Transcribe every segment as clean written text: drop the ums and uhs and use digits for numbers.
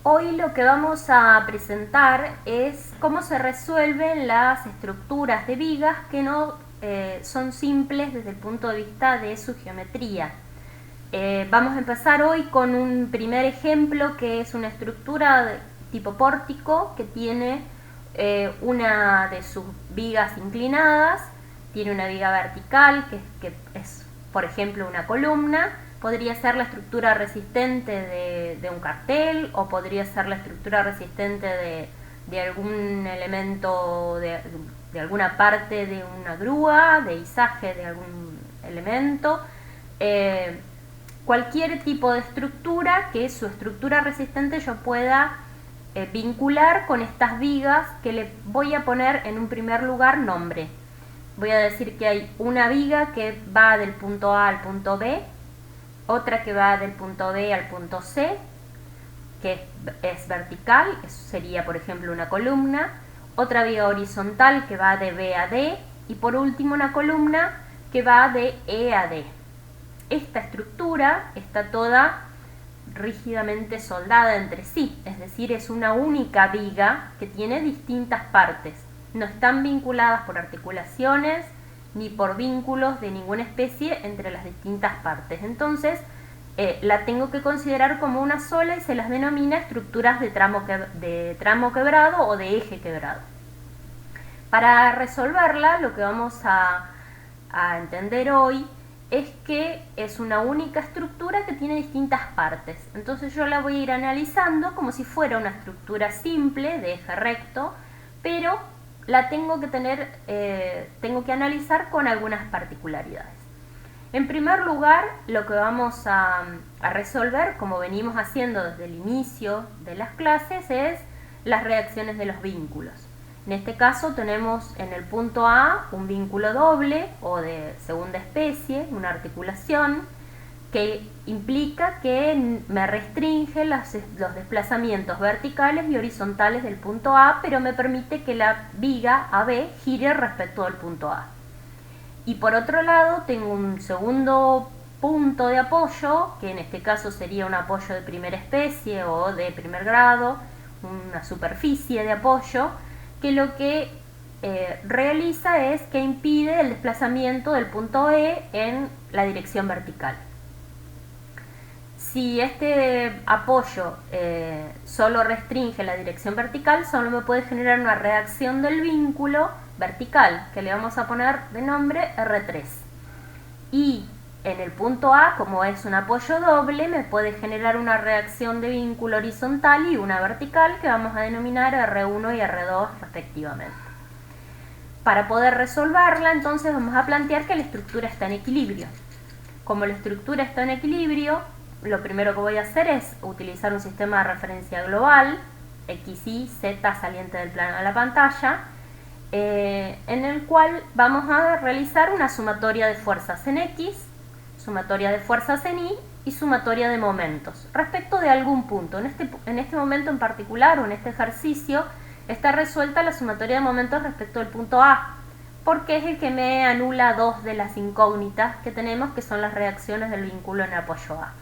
Hoy lo que vamos a presentar es cómo se resuelven las estructuras de vigas que no son simples desde el punto de vista de su geometría. Vamos a empezar hoy con un primer ejemplo que es una estructura de tipo pórtico que tiene una de sus vigas inclinadas, tiene una viga vertical que es, por ejemplo, una columna. Podría ser la estructura resistente de un cartel, o podría ser la estructura resistente de algún elemento, de alguna parte de una grúa, de izaje de algún elemento. Cualquier tipo de estructura que su estructura resistente yo pueda vincular con estas vigas que le voy a poner en un primer lugar nombre. Voy a decir que hay una viga que va del punto A al punto B, otra que va del punto B al punto C, que es vertical, eso sería por ejemplo una columna, otra viga horizontal que va de B a D, y por último una columna que va de E a D. Esta estructura está toda rígidamente soldada entre sí, es decir, es una única viga que tiene distintas partes, no están vinculadas por articulaciones ni por vínculos de ninguna especie entre las distintas partes. Entonces la tengo que considerar como una sola y se las denomina estructuras de tramo quebrado o de eje quebrado. Para resolverla, lo que vamos a entender hoy es que es una única estructura que tiene distintas partes. Entonces yo la voy a ir analizando como si fuera una estructura simple de eje recto, pero la tengo que analizar con algunas particularidades. En primer lugar, lo que vamos a resolver, como venimos haciendo desde el inicio de las clases, es las reacciones de los vínculos. En este caso tenemos en el punto A un vínculo doble o de segunda especie, una articulación, que implica que me restringe los desplazamientos verticales y horizontales del punto A, pero me permite que la viga AB gire respecto al punto A. Y por otro lado tengo un segundo punto de apoyo, que en este caso sería un apoyo de primera especie o de primer grado, una superficie de apoyo, que lo que realiza es que impide el desplazamiento del punto E en la dirección vertical. Si este apoyo solo restringe la dirección vertical, solo me puede generar una reacción del vínculo vertical, que le vamos a poner de nombre R3. Y en el punto A, como es un apoyo doble, me puede generar una reacción de vínculo horizontal y una vertical, que vamos a denominar R1 y R2 respectivamente. Para poder resolverla, entonces vamos a plantear que la estructura está en equilibrio. Como la estructura está en equilibrio, lo primero que voy a hacer es utilizar un sistema de referencia global, X, Y, Z saliente del plano de la pantalla, en el cual vamos a realizar una sumatoria de fuerzas en X, sumatoria de fuerzas en Y y sumatoria de momentos respecto de algún punto. En este momento en particular, o en este ejercicio, está resuelta la sumatoria de momentos respecto del punto A, porque es el que me anula dos de las incógnitas que tenemos, que son las reacciones del vínculo en apoyo A.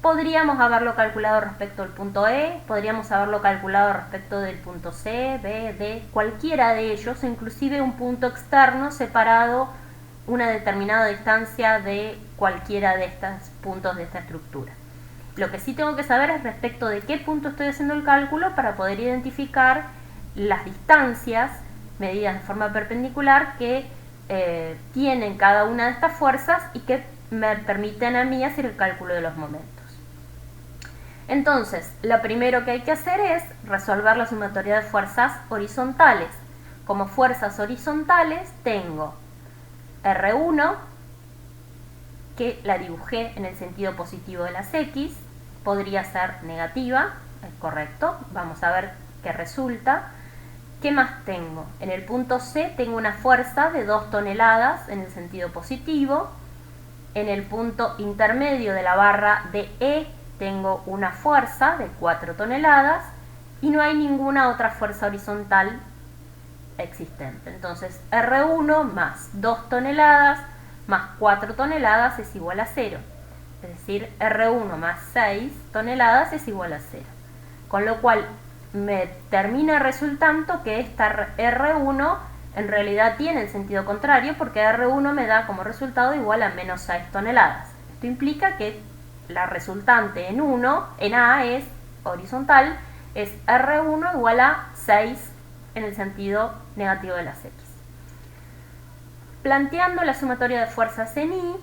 Podríamos haberlo calculado respecto al punto E, podríamos haberlo calculado respecto del punto C, B, D, cualquiera de ellos, inclusive un punto externo separado una determinada distancia de cualquiera de estos puntos de esta estructura. Lo que sí tengo que saber es respecto de qué punto estoy haciendo el cálculo para poder identificar las distancias medidas de forma perpendicular que tienen cada una de estas fuerzas y que me permiten a mí hacer el cálculo de los momentos. Entonces, lo primero que hay que hacer es resolver la sumatoria de fuerzas horizontales. Como fuerzas horizontales tengo R1, que la dibujé en el sentido positivo de las X, podría ser negativa, es correcto, vamos a ver qué resulta. ¿Qué más tengo? En el punto C tengo una fuerza de 2 toneladas en el sentido positivo. En el punto intermedio de la barra de E tengo una fuerza de 4 toneladas y no hay ninguna otra fuerza horizontal existente. Entonces R1 más 2 toneladas más 4 toneladas es igual a 0. Es decir, R1 más 6 toneladas es igual a 0. con lo cual me termina resultando que esta R1 en realidad tiene el sentido contrario, porque R1 me da como resultado igual a menos 6 toneladas. Esto implica que la resultante en A es horizontal, es R1 igual a 6 en el sentido negativo de las X. Planteando la sumatoria de fuerzas en Y,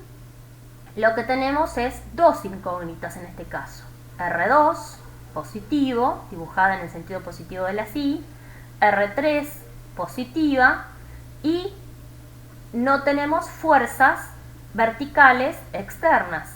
lo que tenemos es dos incógnitas en este caso. R2 positivo, dibujada en el sentido positivo de las Y, R3 positiva, y no tenemos fuerzas verticales externas,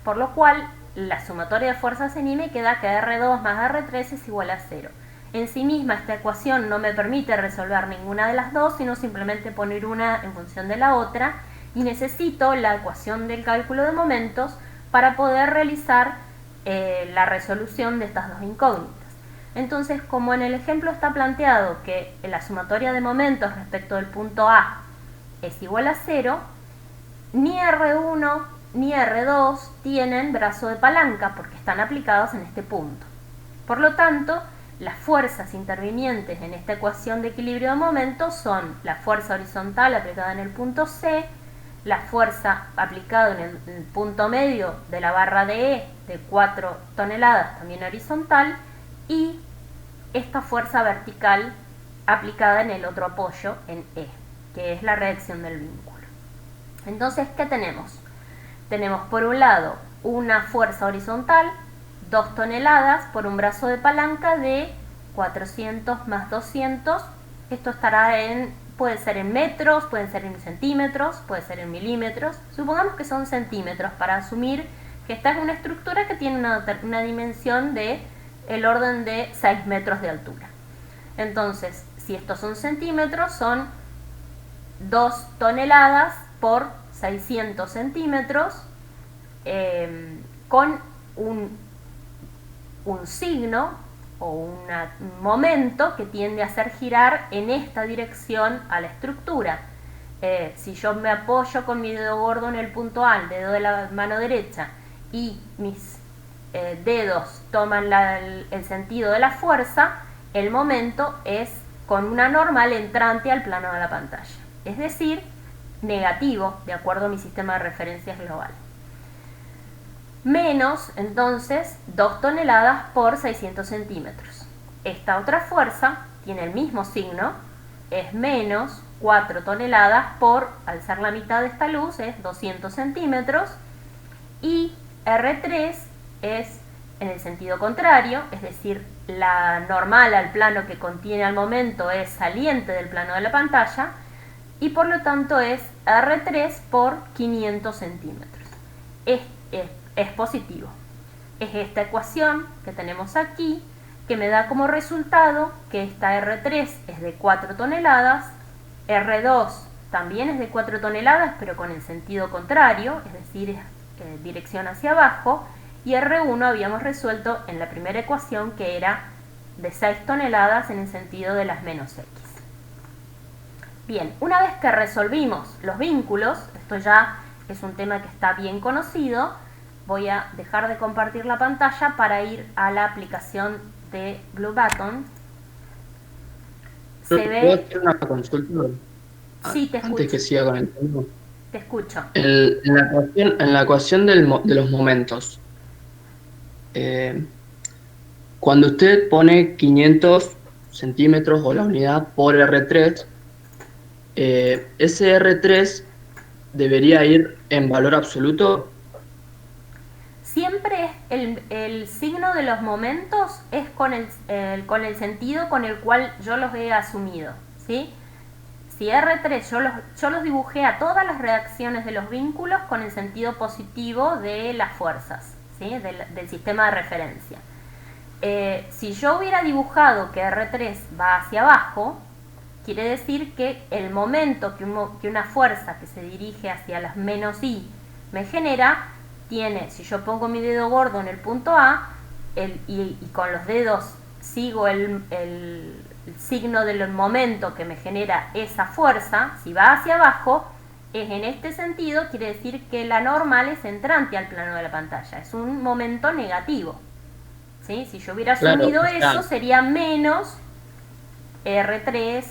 por lo cual la sumatoria de fuerzas en Y me queda que R2 más R3 es igual a 0. En sí misma esta ecuación no me permite resolver ninguna de las dos, sino simplemente poner una en función de la otra, y necesito la ecuación del cálculo de momentos para poder realizar la resolución de estas dos incógnitas. Entonces, como en el ejemplo está planteado que la sumatoria de momentos respecto del punto A es igual a 0, ni R1 ni R2 tienen brazo de palanca porque están aplicados en este punto. Por lo tanto, las fuerzas intervinientes en esta ecuación de equilibrio de momentos son la fuerza horizontal aplicada en el punto C, la fuerza aplicada en el punto medio de la barra de E de 4 toneladas también horizontal, y esta fuerza vertical aplicada en el otro apoyo en E, que es la reacción del vínculo. Entonces, ¿qué tenemos? Tenemos por un lado una fuerza horizontal, 2 toneladas por un brazo de palanca de 400 más 200. Esto estará puede ser en metros, puede ser en centímetros, puede ser en milímetros. Supongamos que son centímetros para asumir que esta es una estructura que tiene una dimensión de el orden de 6 metros de altura. Entonces, si estos son centímetros, son 2 toneladas por 600 centímetros, con un signo o un momento que tiende a hacer girar en esta dirección a la estructura. Si yo me apoyo con mi dedo gordo en el punto A, el dedo de la mano derecha, y mis dedos toman el sentido de la fuerza, el momento es con una normal entrante al plano de la pantalla, es decir, negativo, de acuerdo a mi sistema de referencias global. Menos, entonces, 2 toneladas por 600 centímetros. Esta otra fuerza tiene el mismo signo, es menos 4 toneladas por, al ser la mitad de esta luz, es 200 centímetros, y R3 es en el sentido contrario, es decir, la normal al plano que contiene al momento es saliente del plano de la pantalla, y por lo tanto es R3 por 500 centímetros. Es positivo. Es esta ecuación que tenemos aquí que me da como resultado que esta R3 es de 4 toneladas, R2 también es de 4 toneladas pero con el sentido contrario, es decir, dirección hacia abajo, y R1 habíamos resuelto en la primera ecuación que era de 6 toneladas en el sentido de las menos X. Bien, una vez que resolvimos los vínculos, esto ya es un tema que está bien conocido, voy a dejar de compartir la pantalla para ir a la aplicación de Blue Button. ¿Puedo hacer una consulta? Sí, te escucho. Antes que siga con el tema. Te escucho. En la ecuación de los momentos, cuando usted pone 500 centímetros o la unidad por R3, ese R3 debería ir en valor absoluto. Siempre el signo de los momentos es con el sentido con el cual yo los he asumido, ¿sí? Si R3 yo los dibujé a todas las reacciones de los vínculos con el sentido positivo de las fuerzas, ¿sí? del sistema de referencia. Si yo hubiera dibujado que R3 va hacia abajo, quiere decir que el momento que una fuerza que se dirige hacia las menos I me genera, si yo pongo mi dedo gordo en el punto A y con los dedos sigo el signo del momento que me genera esa fuerza, si va hacia abajo, es en este sentido, quiere decir que la normal es entrante al plano de la pantalla, es un momento negativo, ¿sí? Si yo hubiera Claro, asumido o sea, eso, sería menos R3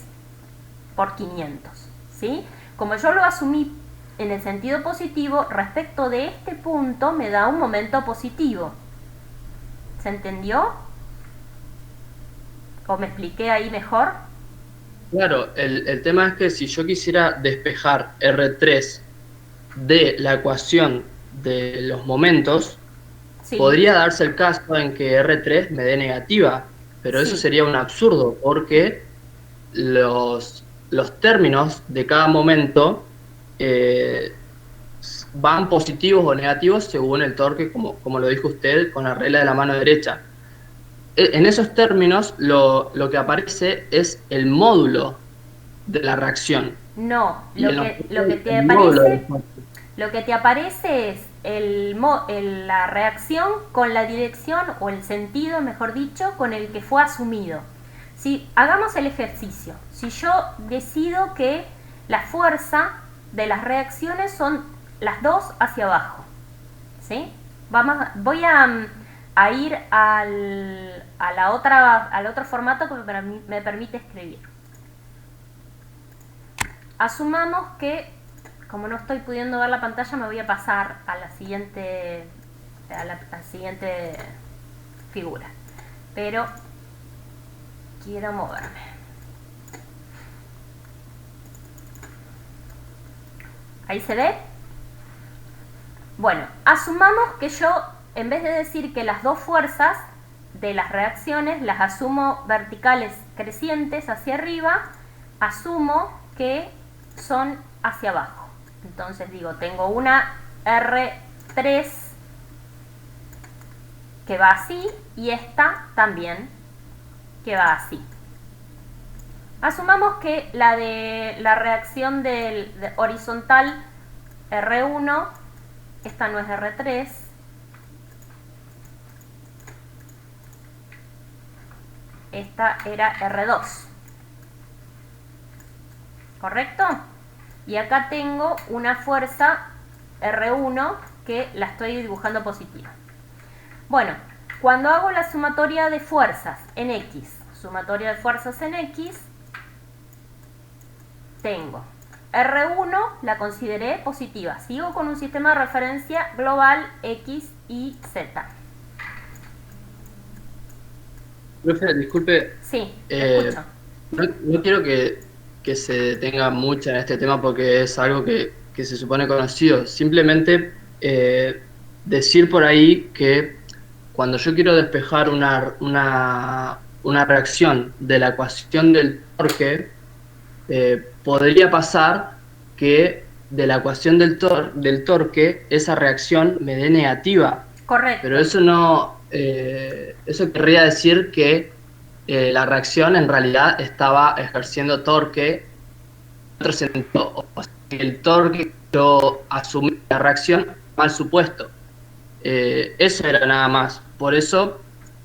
por 500, ¿sí? Como yo lo asumí en el sentido positivo, respecto de este punto me da un momento positivo. ¿Se entendió? ¿O me expliqué ahí mejor? claro, el tema es que si yo quisiera despejar R3 de la ecuación de los momentos, Sí, podría darse el caso en que R3 me dé negativa, pero eso sí, sería un absurdo porque los términos de cada momento eh, van positivos o negativos según el torque, como lo dijo usted, con la regla de la mano derecha. En esos términos, lo que aparece es el módulo de la reacción. no, Y en lo que te el módulo aparece, del... lo que te aparece es la reacción con la dirección o el sentido, mejor dicho, con el que fue asumido. Si hagamos el ejercicio, si yo decido que la fuerza de las reacciones son las dos hacia abajo, ¿sí? Voy a ir al otro formato que me permite escribir. Asumamos que, como no estoy pudiendo ver la pantalla, me voy a pasar a la siguiente, siguiente figura. Pero quiero moverme. ¿Ahí se ve? Bueno, asumamos que yo, en vez de decir que las dos fuerzas de las reacciones las asumo verticales crecientes hacia arriba, asumo que son hacia abajo. Entonces digo, tengo una R3 que va así y esta también que va así. Asumamos que la de la reacción de horizontal R1, esta no es R3, esta era R2, ¿correcto? Y acá tengo una fuerza R1 que la estoy dibujando positiva. Bueno, cuando hago la sumatoria de fuerzas en X, tengo R1, la consideré positiva. Sigo con un sistema de referencia global X y Z. Profe, disculpe, Sí, te eh, escucho. no quiero que se detenga mucho en este tema porque es algo que se supone conocido. Simplemente decir por ahí que cuando yo quiero despejar una reacción de la ecuación del torque, podría pasar que de la ecuación del torque esa reacción me dé negativa, pero Correcto. eso no, eso querría decir que la reacción en realidad estaba ejerciendo torque en otro sentido, o sea, que el torque que yo asumí la reacción mal supuesto. Eso era nada más. Por eso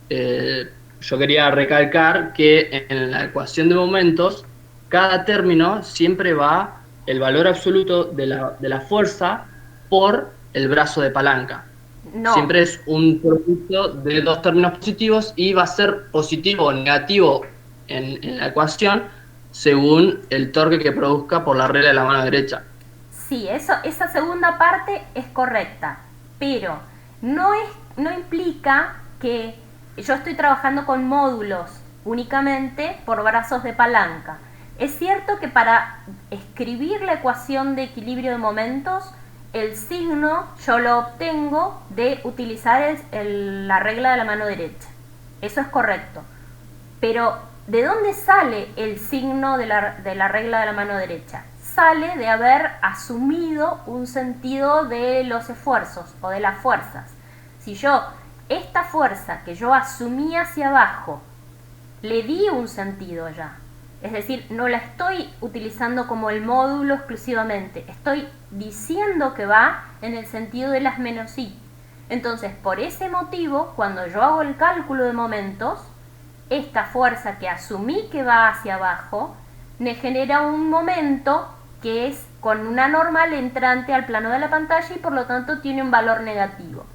yo quería recalcar que en la ecuación de momentos, cada término siempre va el valor absoluto de la fuerza por el brazo de palanca. No, Siempre es un producto de dos términos positivos y va a ser positivo o negativo en la ecuación según el torque que produzca por la regla de la mano derecha. sí, esa segunda parte es correcta, pero no implica que yo estoy trabajando con módulos únicamente por brazos de palanca. Es cierto que para escribir la ecuación de equilibrio de momentos, el signo yo lo obtengo de utilizar la regla de la mano derecha. Eso es correcto. Pero, ¿de dónde sale el signo de la regla de la mano derecha? Sale de haber asumido un sentido de los esfuerzos o de las fuerzas. Si yo, esta fuerza que yo asumí hacia abajo, le di un sentido ya. Es decir, no la estoy utilizando como el módulo exclusivamente. Estoy diciendo que va en el sentido de las menos i. Entonces, por ese motivo, cuando yo hago el cálculo de momentos, esta fuerza que asumí que va hacia abajo me genera un momento que es con una normal entrante al plano de la pantalla y por lo tanto tiene un valor negativo.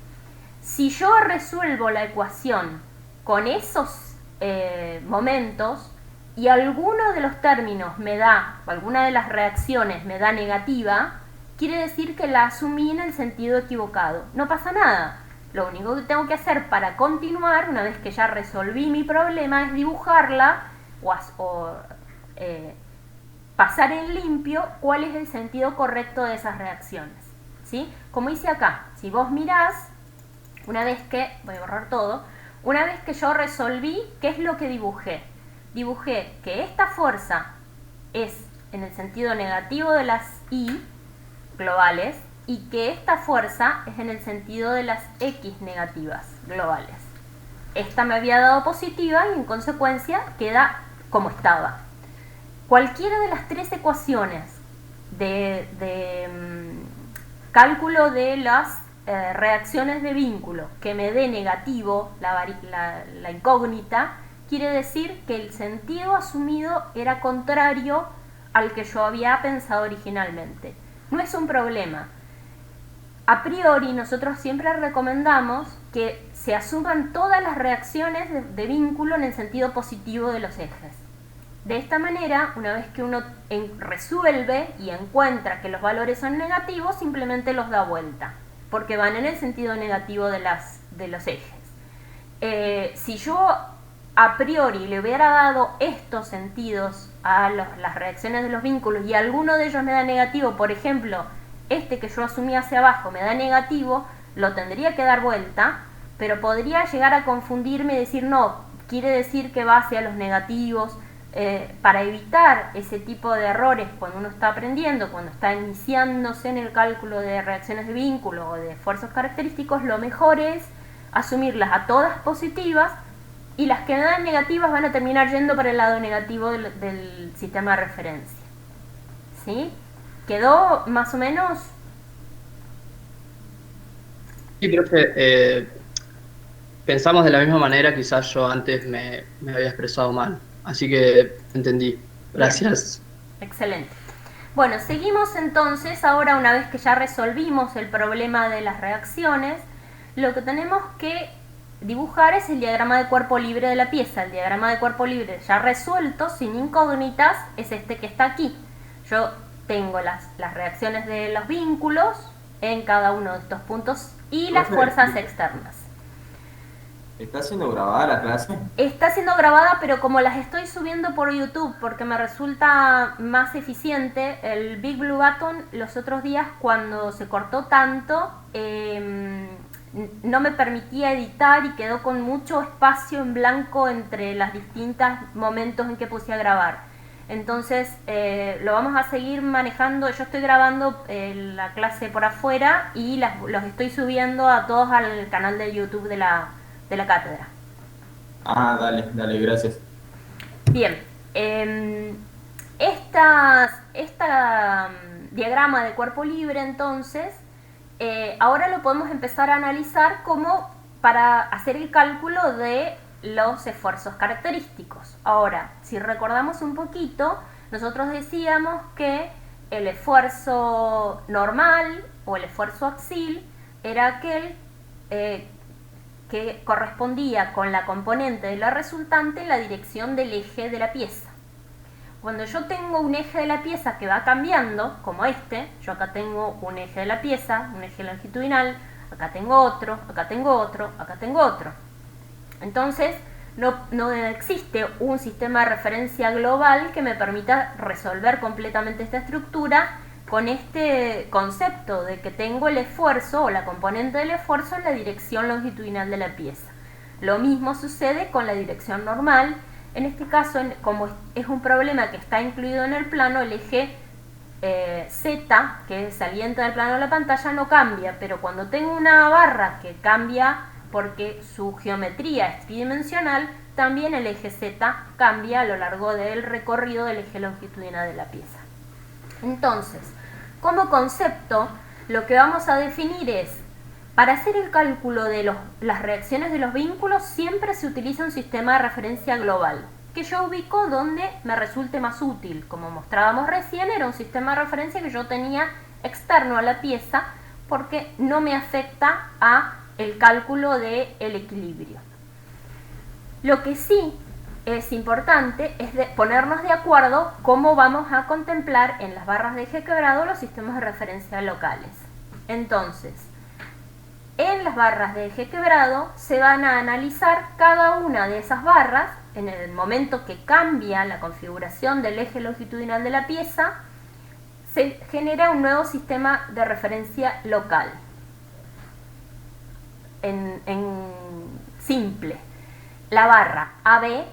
Si yo resuelvo la ecuación con esos momentos y alguno de los términos me da, alguna de las reacciones me da negativa, quiere decir que la asumí en el sentido equivocado. No pasa nada. Lo único que tengo que hacer para continuar, una vez que ya resolví mi problema, es dibujarla o pasar en limpio cuál es el sentido correcto de esas reacciones, ¿sí? Como hice acá, si vos mirás, una vez que, voy a borrar todo, una vez que yo resolví, ¿qué es lo que dibujé? Dibujé que esta fuerza es en el sentido negativo de las I globales y que esta fuerza es en el sentido de las X negativas globales. Esta me había dado positiva y en consecuencia queda como estaba. Cualquiera de las tres ecuaciones de cálculo de las reacciones de vínculo que me dé negativo la incógnita, quiere decir que el sentido asumido era contrario al que yo había pensado originalmente. No es un problema. A priori nosotros siempre recomendamos que se asuman todas las reacciones de vínculo en el sentido positivo de los ejes. De esta manera, una vez que uno resuelve y encuentra que los valores son negativos, simplemente los da vuelta, porque van en el sentido negativo de los ejes. Si yo a priori le hubiera dado estos sentidos a las reacciones de los vínculos y alguno de ellos me da negativo, por ejemplo, este que yo asumí hacia abajo me da negativo, lo tendría que dar vuelta, pero podría llegar a confundirme y decir, no, quiere decir que va hacia los negativos. Para evitar ese tipo de errores cuando uno está aprendiendo, cuando está iniciándose en el cálculo de reacciones de vínculo o de esfuerzos característicos, lo mejor es asumirlas a todas positivas y las que me dan negativas van a terminar yendo para el lado negativo del sistema de referencia. ¿Sí? ¿Quedó más o menos? Sí, profe, pensamos de la misma manera, quizás yo antes me había expresado mal, así que entendí. Gracias. Bien. Excelente. Bueno, seguimos entonces, ahora una vez que ya resolvimos el problema de las reacciones, lo que tenemos que dibujar es el diagrama de cuerpo libre de la pieza. El diagrama de cuerpo libre ya resuelto, sin incógnitas, es este que está aquí. Yo tengo las reacciones de los vínculos en cada uno de estos puntos y las fuerzas externas. ¿Está siendo grabada la clase? Está siendo grabada, pero como las estoy subiendo por YouTube porque me resulta más eficiente, el Big Blue Button los otros días cuando se cortó tanto no me permitía editar y quedó con mucho espacio en blanco entre los distintos momentos en que puse a grabar. Entonces lo vamos a seguir manejando. Yo estoy grabando la clase por afuera y los estoy subiendo a todos al canal de YouTube de la cátedra. Ah, dale, gracias. Bien, diagrama de cuerpo libre entonces, ahora lo podemos empezar a analizar como para hacer el cálculo de los esfuerzos característicos. Ahora, si recordamos un poquito, nosotros decíamos que el esfuerzo normal o el esfuerzo axil era aquel que correspondía con la componente de la resultante en la dirección del eje de la pieza. Cuando yo tengo un eje de la pieza que va cambiando, como este, yo acá tengo un eje de la pieza, un eje longitudinal, acá tengo otro, acá tengo otro, acá tengo otro. Entonces, no existe un sistema de referencia global que me permita resolver completamente esta estructura con este concepto de que tengo el esfuerzo o la componente del esfuerzo en la dirección longitudinal de la pieza. Lo mismo sucede con la dirección normal. En este caso, como es un problema que está incluido en el plano, el eje Z, que saliente del plano de la pantalla, no cambia, pero cuando tengo una barra que cambia porque su geometría es tridimensional, también el eje Z cambia a lo largo del recorrido del eje longitudinal de la pieza. Entonces, como concepto, lo que vamos a definir es, para hacer el cálculo de las reacciones de los vínculos, siempre se utiliza un sistema de referencia global, que yo ubico donde me resulte más útil. Como mostrábamos recién, era un sistema de referencia que yo tenía externo a la pieza, porque no me afecta a el cálculo del equilibrio. Lo que sí es importante es ponernos de acuerdo cómo vamos a contemplar en las barras de eje quebrado los sistemas de referencia locales. Entonces, en las barras de eje quebrado se van a analizar cada una de esas barras en el momento que cambia la configuración del eje longitudinal de la pieza. Se genera un nuevo sistema de referencia local. En simple, la barra AB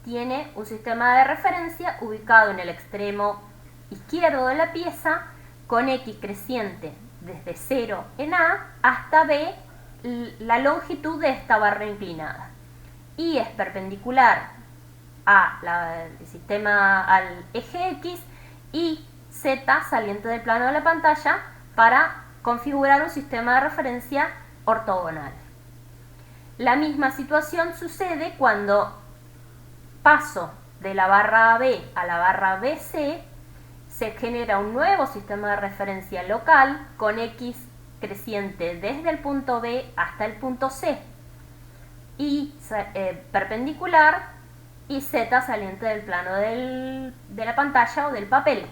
tiene un sistema de referencia ubicado en el extremo izquierdo de la pieza con X creciente desde 0 en A hasta B, la longitud de esta barra inclinada. Y es perpendicular el sistema al eje X y Z saliente del plano de la pantalla para configurar un sistema de referencia ortogonal. La misma situación sucede cuando paso de la barra AB a la barra BC, se genera un nuevo sistema de referencia local con X creciente desde el punto B hasta el punto C y perpendicular y Z saliente del plano de la pantalla o del papel.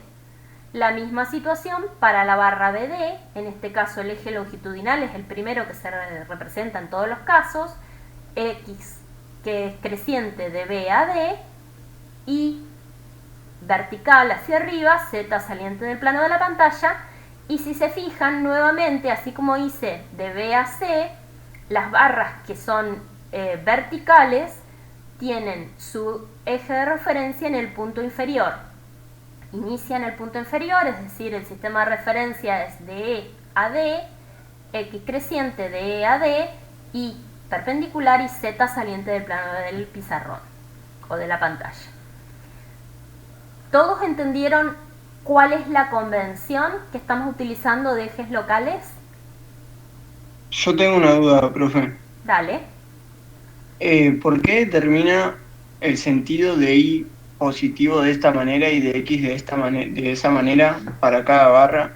La misma situación para la barra BD, en este caso el eje longitudinal es el primero que se representa en todos los casos, X que es creciente de B a D y vertical hacia arriba, Z saliente del plano de la pantalla, y si se fijan nuevamente, así como hice de B a C, las barras que son verticales tienen su eje de referencia en el punto inferior. Inicia en el punto inferior, es decir, el sistema de referencia es de E a D, X creciente de E a D y perpendicular y Z saliente del plano del pizarrón o de la pantalla. ¿Todos entendieron cuál es la convención que estamos utilizando de ejes locales? Yo tengo una duda, profe. Dale. ¿Por qué determina el sentido de Y positivo de esta manera y de X de esa manera para cada barra?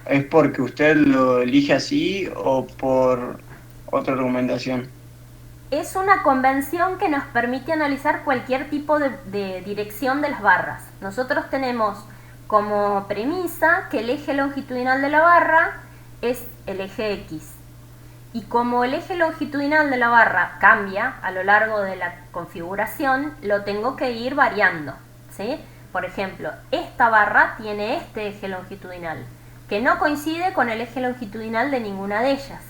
¿Es porque usted lo elige así o por otra argumentación? Es una convención que nos permite analizar cualquier tipo de dirección de las barras. Nosotros tenemos como premisa que el eje longitudinal de la barra es el eje X. Y como el eje longitudinal de la barra cambia a lo largo de la configuración, lo tengo que ir variando, ¿sí? Por ejemplo, esta barra tiene este eje longitudinal, que no coincide con el eje longitudinal de ninguna de ellas.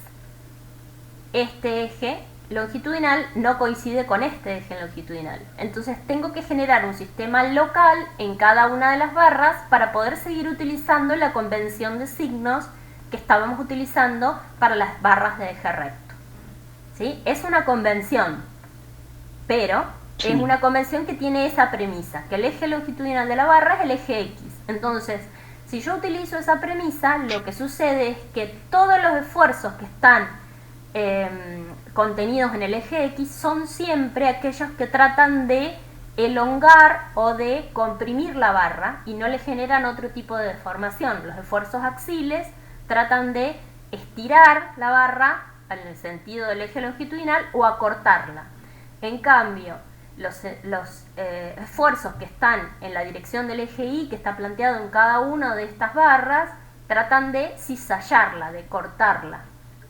Este eje longitudinal no coincide con este eje longitudinal. Entonces tengo que generar un sistema local en cada una de las barras para poder seguir utilizando la convención de signos que estábamos utilizando para las barras de eje recto. ¿Sí? Es una convención, pero sí, es una convención que tiene esa premisa, que el eje longitudinal de la barra es el eje X. Entonces, si yo utilizo esa premisa, lo que sucede es que todos los esfuerzos que están contenidos en el eje X son siempre aquellos que tratan de elongar o de comprimir la barra y no le generan otro tipo de deformación. Los esfuerzos axiles tratan de estirar la barra en el sentido del eje longitudinal o acortarla. En cambio, los esfuerzos que están en la dirección del eje Y, que está planteado en cada una de estas barras, tratan de cizallarla, de cortarla.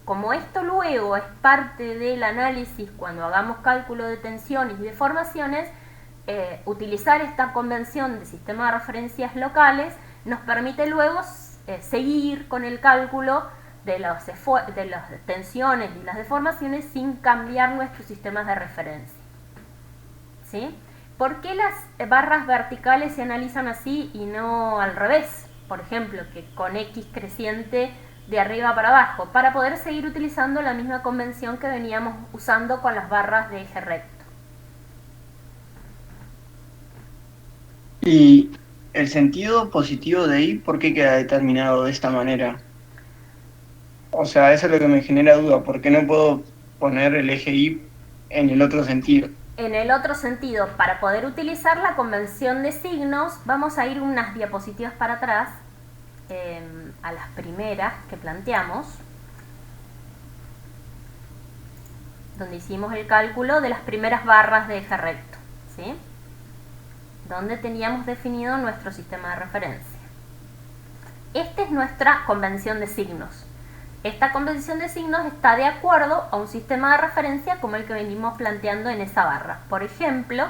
Como esto luego es parte del análisis cuando hagamos cálculo de tensiones y deformaciones, utilizar esta convención de sistema de referencias locales nos permite luego seguir con el cálculo de las tensiones y las deformaciones sin cambiar nuestros sistemas de referencia. ¿Sí? ¿Por qué las barras verticales se analizan así y no al revés? Por ejemplo, que con X creciente de arriba para abajo, para poder seguir utilizando la misma convención que veníamos usando con las barras de eje recto. ¿Y el sentido positivo de Y por qué queda determinado de esta manera? O sea, eso es lo que me genera duda, ¿por qué no puedo poner el eje Y en el otro sentido? En el otro sentido, para poder utilizar la convención de signos, vamos a ir unas diapositivas para atrás, a las primeras que planteamos. donde hicimos el cálculo de las primeras barras de eje recto, ¿sí? Donde teníamos definido nuestro sistema de referencia. Esta es nuestra convención de signos. Esta convención de signos está de acuerdo a un sistema de referencia como el que venimos planteando en esa barra. Por ejemplo,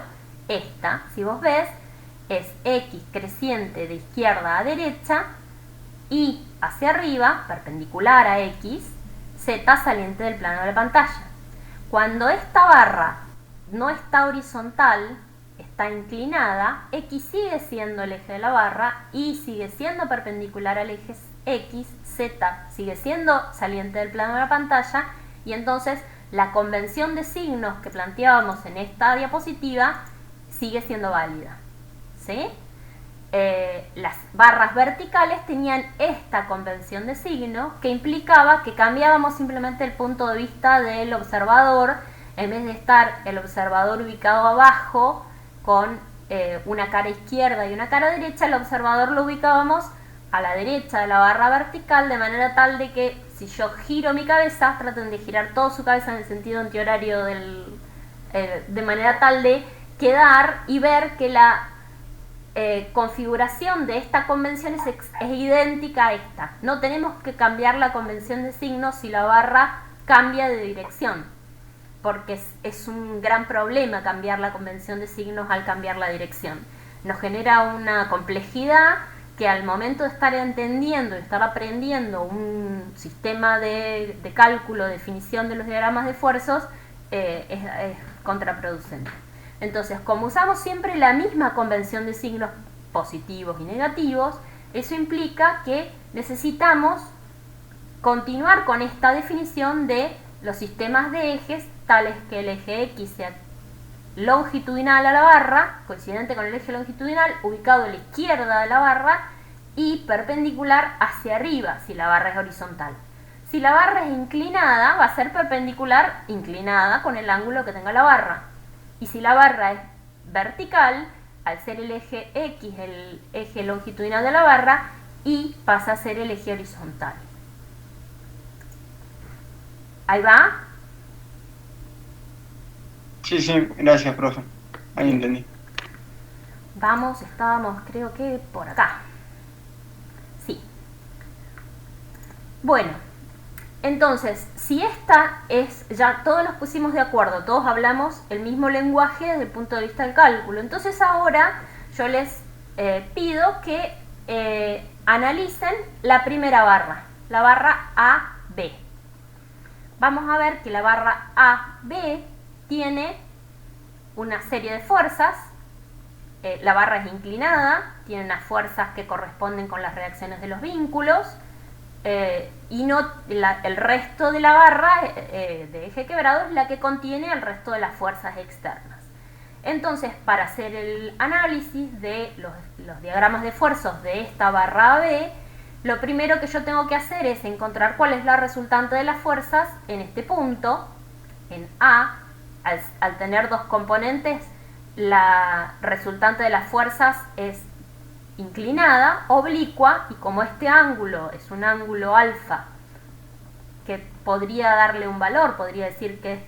esta, si vos ves, es X creciente de izquierda a derecha y hacia arriba, perpendicular a X, Z saliente del plano de la pantalla. Cuando esta barra no está horizontal, está inclinada, X sigue siendo el eje de la barra, Y sigue siendo perpendicular al eje X, Z sigue siendo saliente del plano de la pantalla, y entonces la convención de signos que planteábamos en esta diapositiva sigue siendo válida, ¿sí? Las barras verticales tenían esta convención de signos que implicaba que cambiábamos simplemente el punto de vista del observador. En vez de estar el observador ubicado abajo con una cara izquierda y una cara derecha, el observador lo ubicábamos a la derecha de la barra vertical, de manera tal de que si yo giro mi cabeza, traten de girar toda su cabeza en el sentido antihorario de manera tal de quedar y ver que la configuración de esta convención es idéntica a esta. No tenemos que cambiar la convención de signos si la barra cambia de dirección, porque es un gran problema cambiar la convención de signos al cambiar la dirección. Nos genera una complejidad que al momento de estar entendiendo y estar aprendiendo un sistema de cálculo, definición de los diagramas de esfuerzos, es contraproducente. Entonces, como usamos siempre la misma convención de signos positivos y negativos, eso implica que necesitamos continuar con esta definición de los sistemas de ejes, tales que el eje X sea longitudinal a la barra, coincidente con el eje longitudinal, ubicado a la izquierda de la barra, y perpendicular hacia arriba si la barra es horizontal. Si la barra es inclinada, va a ser perpendicular inclinada con el ángulo que tenga la barra. Y si la barra es vertical, al ser el eje X el eje longitudinal de la barra, Y pasa a ser el eje horizontal. ¿Ahí va? Sí, sí, gracias, profe. Ahí entendí. Vamos, estábamos creo que por acá. Sí. Bueno, entonces, si esta es, ya todos nos pusimos de acuerdo, todos hablamos el mismo lenguaje desde el punto de vista del cálculo. Entonces ahora yo les pido que analicen la primera barra, la barra AB. Vamos a ver que la barra AB tiene una serie de fuerzas. La barra es inclinada, tiene unas fuerzas que corresponden con las reacciones de los vínculos, y no el resto de la barra de eje quebrado es la que contiene el resto de las fuerzas externas. Entonces, para hacer el análisis de los diagramas de esfuerzos de esta barra AB, lo primero que yo tengo que hacer es encontrar cuál es la resultante de las fuerzas en este punto, en A. Al tener dos componentes, la resultante de las fuerzas es inclinada, oblicua, y como este ángulo es un ángulo alfa que podría darle un valor, podría decir que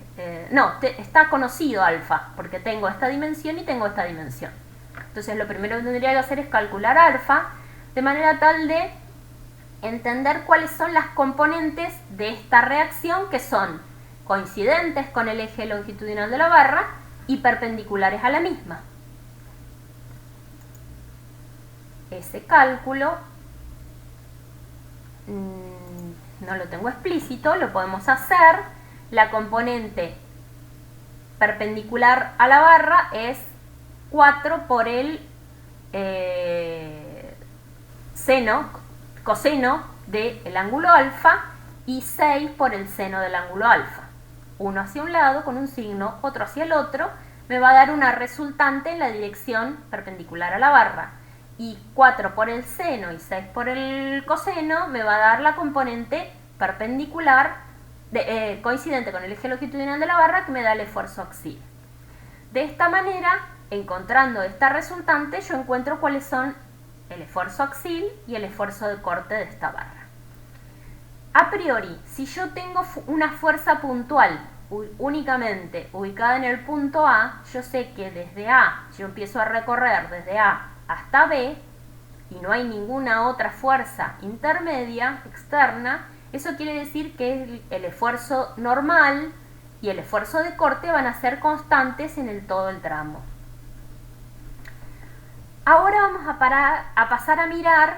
está conocido alfa, porque tengo esta dimensión y tengo esta dimensión. Entonces lo primero que tendría que hacer es calcular alfa, de manera tal de entender cuáles son las componentes de esta reacción, que son coincidentes con el eje longitudinal de la barra y perpendiculares a la misma. Ese cálculo no lo tengo explícito, lo podemos hacer. La componente perpendicular a la barra es 4 por el coseno del ángulo alfa y 6 por el seno del ángulo alfa. Uno hacia un lado con un signo, otro hacia el otro, me va a dar una resultante en la dirección perpendicular a la barra. Y 4 por el seno y 6 por el coseno me va a dar la componente perpendicular coincidente con el eje longitudinal de la barra, que me da el esfuerzo axial. De esta manera, encontrando esta resultante, yo encuentro cuáles son el esfuerzo axial y el esfuerzo de corte de esta barra. A priori, si yo tengo una fuerza puntual únicamente ubicada en el punto A, yo sé que desde A, yo empiezo a recorrer desde A hasta B, y no hay ninguna otra fuerza intermedia, externa, eso quiere decir que el esfuerzo normal y el esfuerzo de corte van a ser constantes en todo el tramo. Ahora vamos a pasar a mirar,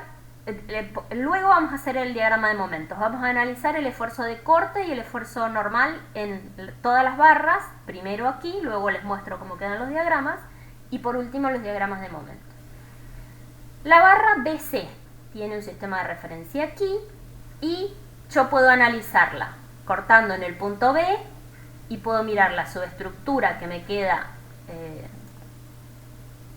luego vamos a hacer el diagrama de momentos. Vamos a analizar el esfuerzo de corte y el esfuerzo normal en todas las barras, primero aquí, luego les muestro cómo quedan los diagramas, y por último los diagramas de momentos. La barra BC tiene un sistema de referencia aquí y yo puedo analizarla cortando en el punto B y puedo mirar la subestructura que me queda,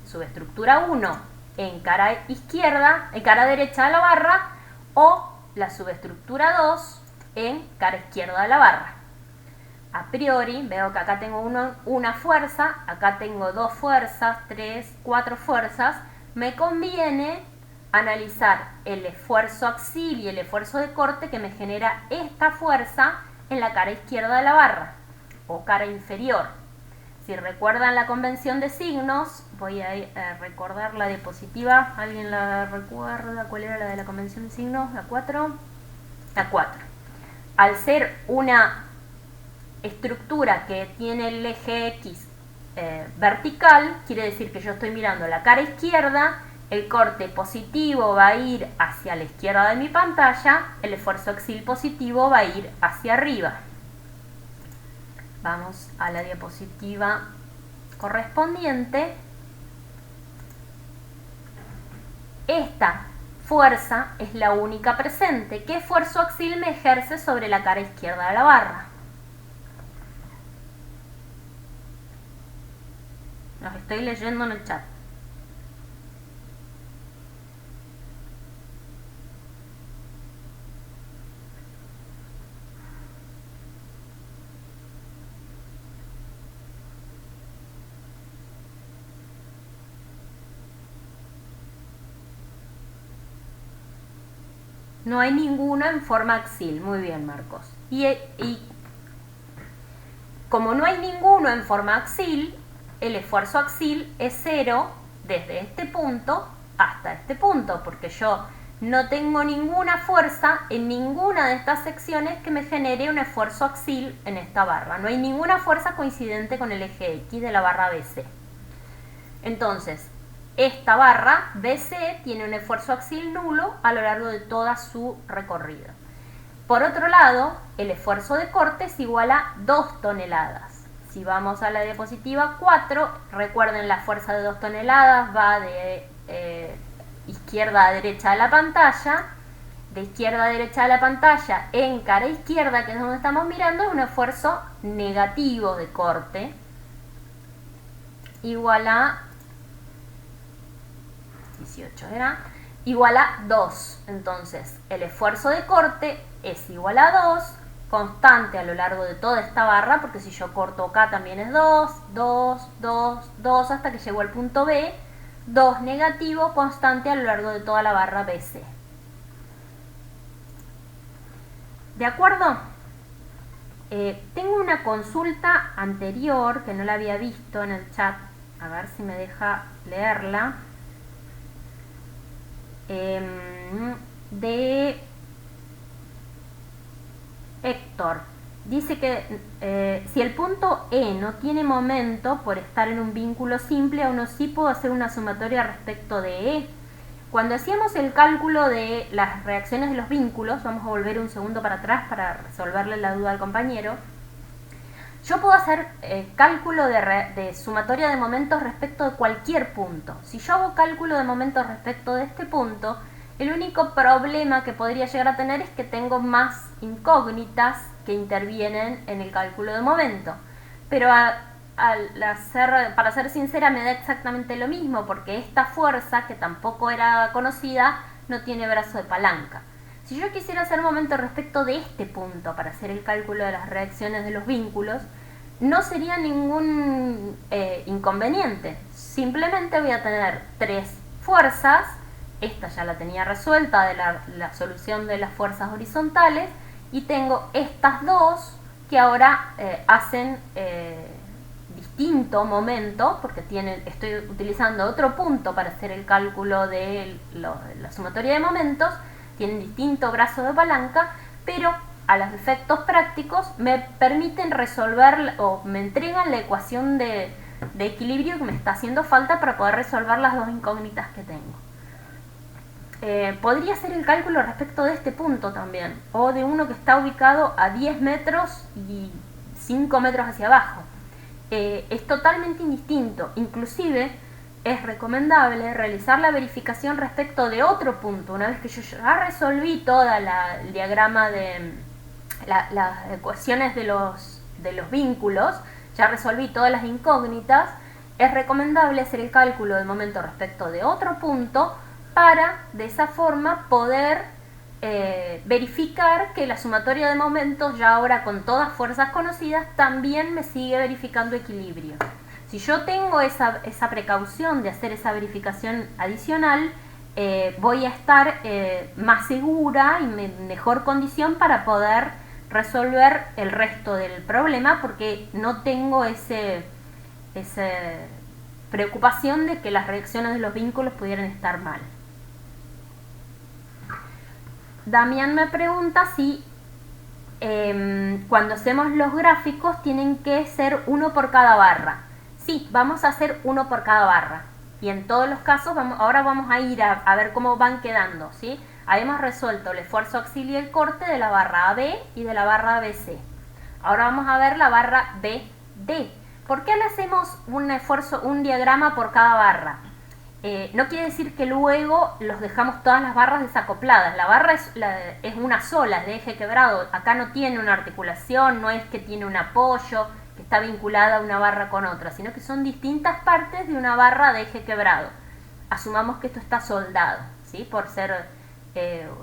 subestructura 1 en cara izquierda, en cara derecha de la barra, o la subestructura 2 en cara izquierda de la barra. A priori veo que acá tengo una fuerza, acá tengo 2 fuerzas, 3, 4 fuerzas. Me conviene analizar el esfuerzo axil y el esfuerzo de corte que me genera esta fuerza en la cara izquierda de la barra o cara inferior. Si recuerdan la convención de signos, voy a recordar la diapositiva. ¿Alguien la recuerda? ¿Cuál era la de la convención de signos? ¿La 4? La 4. Al ser una estructura que tiene el eje X vertical, quiere decir que yo estoy mirando la cara izquierda, el corte positivo va a ir hacia la izquierda de mi pantalla, el esfuerzo axil positivo va a ir hacia arriba. Vamos a la diapositiva correspondiente. Esta fuerza es la única presente. ¿Qué esfuerzo axil me ejerce sobre la cara izquierda de la barra? Los estoy leyendo en el chat. No hay ninguno en forma axil. Muy bien, Marcos. Y como no hay ninguno en forma axil, el esfuerzo axil es 0 desde este punto hasta este punto, porque yo no tengo ninguna fuerza en ninguna de estas secciones que me genere un esfuerzo axil en esta barra. No hay ninguna fuerza coincidente con el eje X de la barra BC. Entonces, esta barra BC tiene un esfuerzo axil nulo a lo largo de toda su recorrido. Por otro lado, el esfuerzo de corte es igual a 2 toneladas. Si vamos a la diapositiva 4, recuerden la fuerza de 2 toneladas va de izquierda a derecha de la pantalla. De izquierda a derecha de la pantalla en cara izquierda, que es donde estamos mirando, es un esfuerzo negativo de corte igual a 18, ¿era? Igual a 2. Entonces, el esfuerzo de corte es igual a 2, constante a lo largo de toda esta barra, porque si yo corto acá también es 2, 2, 2, 2, hasta que llego al punto B, 2 negativo, constante a lo largo de toda la barra BC. ¿De acuerdo? Tengo una consulta anterior que no la había visto en el chat, a ver si me deja leerla. De Héctor. Dice que si el punto E no tiene momento por estar en un vínculo simple, aún así puedo hacer una sumatoria respecto de E. Cuando hacíamos el cálculo de las reacciones de los vínculos, vamos a volver un segundo para atrás para resolverle la duda al compañero. Yo puedo hacer cálculo de sumatoria de momentos respecto de cualquier punto. Si yo hago cálculo de momentos respecto de este punto, el único problema que podría llegar a tener es que tengo más incógnitas que intervienen en el cálculo de momento. Pero para ser sincera, me da exactamente lo mismo, porque esta fuerza, que tampoco era conocida, no tiene brazo de palanca. Si yo quisiera hacer momento respecto de este punto para hacer el cálculo de las reacciones de los vínculos, no sería ningún inconveniente. Simplemente voy a tener 3 fuerzas. Esta ya la tenía resuelta de la solución de las fuerzas horizontales, y tengo estas dos que ahora hacen distinto momento, porque estoy utilizando otro punto para hacer el cálculo de la sumatoria de momentos, tienen distinto brazo de palanca, pero a los efectos prácticos me permiten resolver o me entregan la ecuación de equilibrio que me está haciendo falta para poder resolver las dos incógnitas que tengo. Podría hacer el cálculo respecto de este punto también, o de uno que está ubicado a 10 metros y 5 metros hacia abajo. Es totalmente indistinto. Inclusive es recomendable realizar la verificación respecto de otro punto. Una vez que yo ya resolví toda el diagrama de las ecuaciones de los vínculos, ya resolví todas las incógnitas, es recomendable hacer el cálculo del momento respecto de otro punto para de esa forma poder verificar que la sumatoria de momentos, ya ahora con todas fuerzas conocidas, también me sigue verificando equilibrio. Si yo tengo esa precaución de hacer esa verificación adicional, voy a estar más segura y en mejor condición para poder resolver el resto del problema, porque no tengo esa preocupación de que las reacciones de los vínculos pudieran estar mal. Damián me pregunta si cuando hacemos los gráficos tienen que ser uno por cada barra. Sí, vamos a hacer uno por cada barra. Y en todos los casos, ahora vamos a ir a ver cómo van quedando, ¿sí? Ahí hemos resuelto el esfuerzo axil y el corte de la barra AB y de la barra ABC. Ahora vamos a ver la barra BD. ¿Por qué le hacemos un diagrama por cada barra? No quiere decir que luego los dejamos todas las barras desacopladas. La barra es una sola, es de eje quebrado. Acá no tiene una articulación, no es que tiene un apoyo, que está vinculada una barra con otra, sino que son distintas partes de una barra de eje quebrado. Asumamos que esto está soldado, ¿sí? Por ser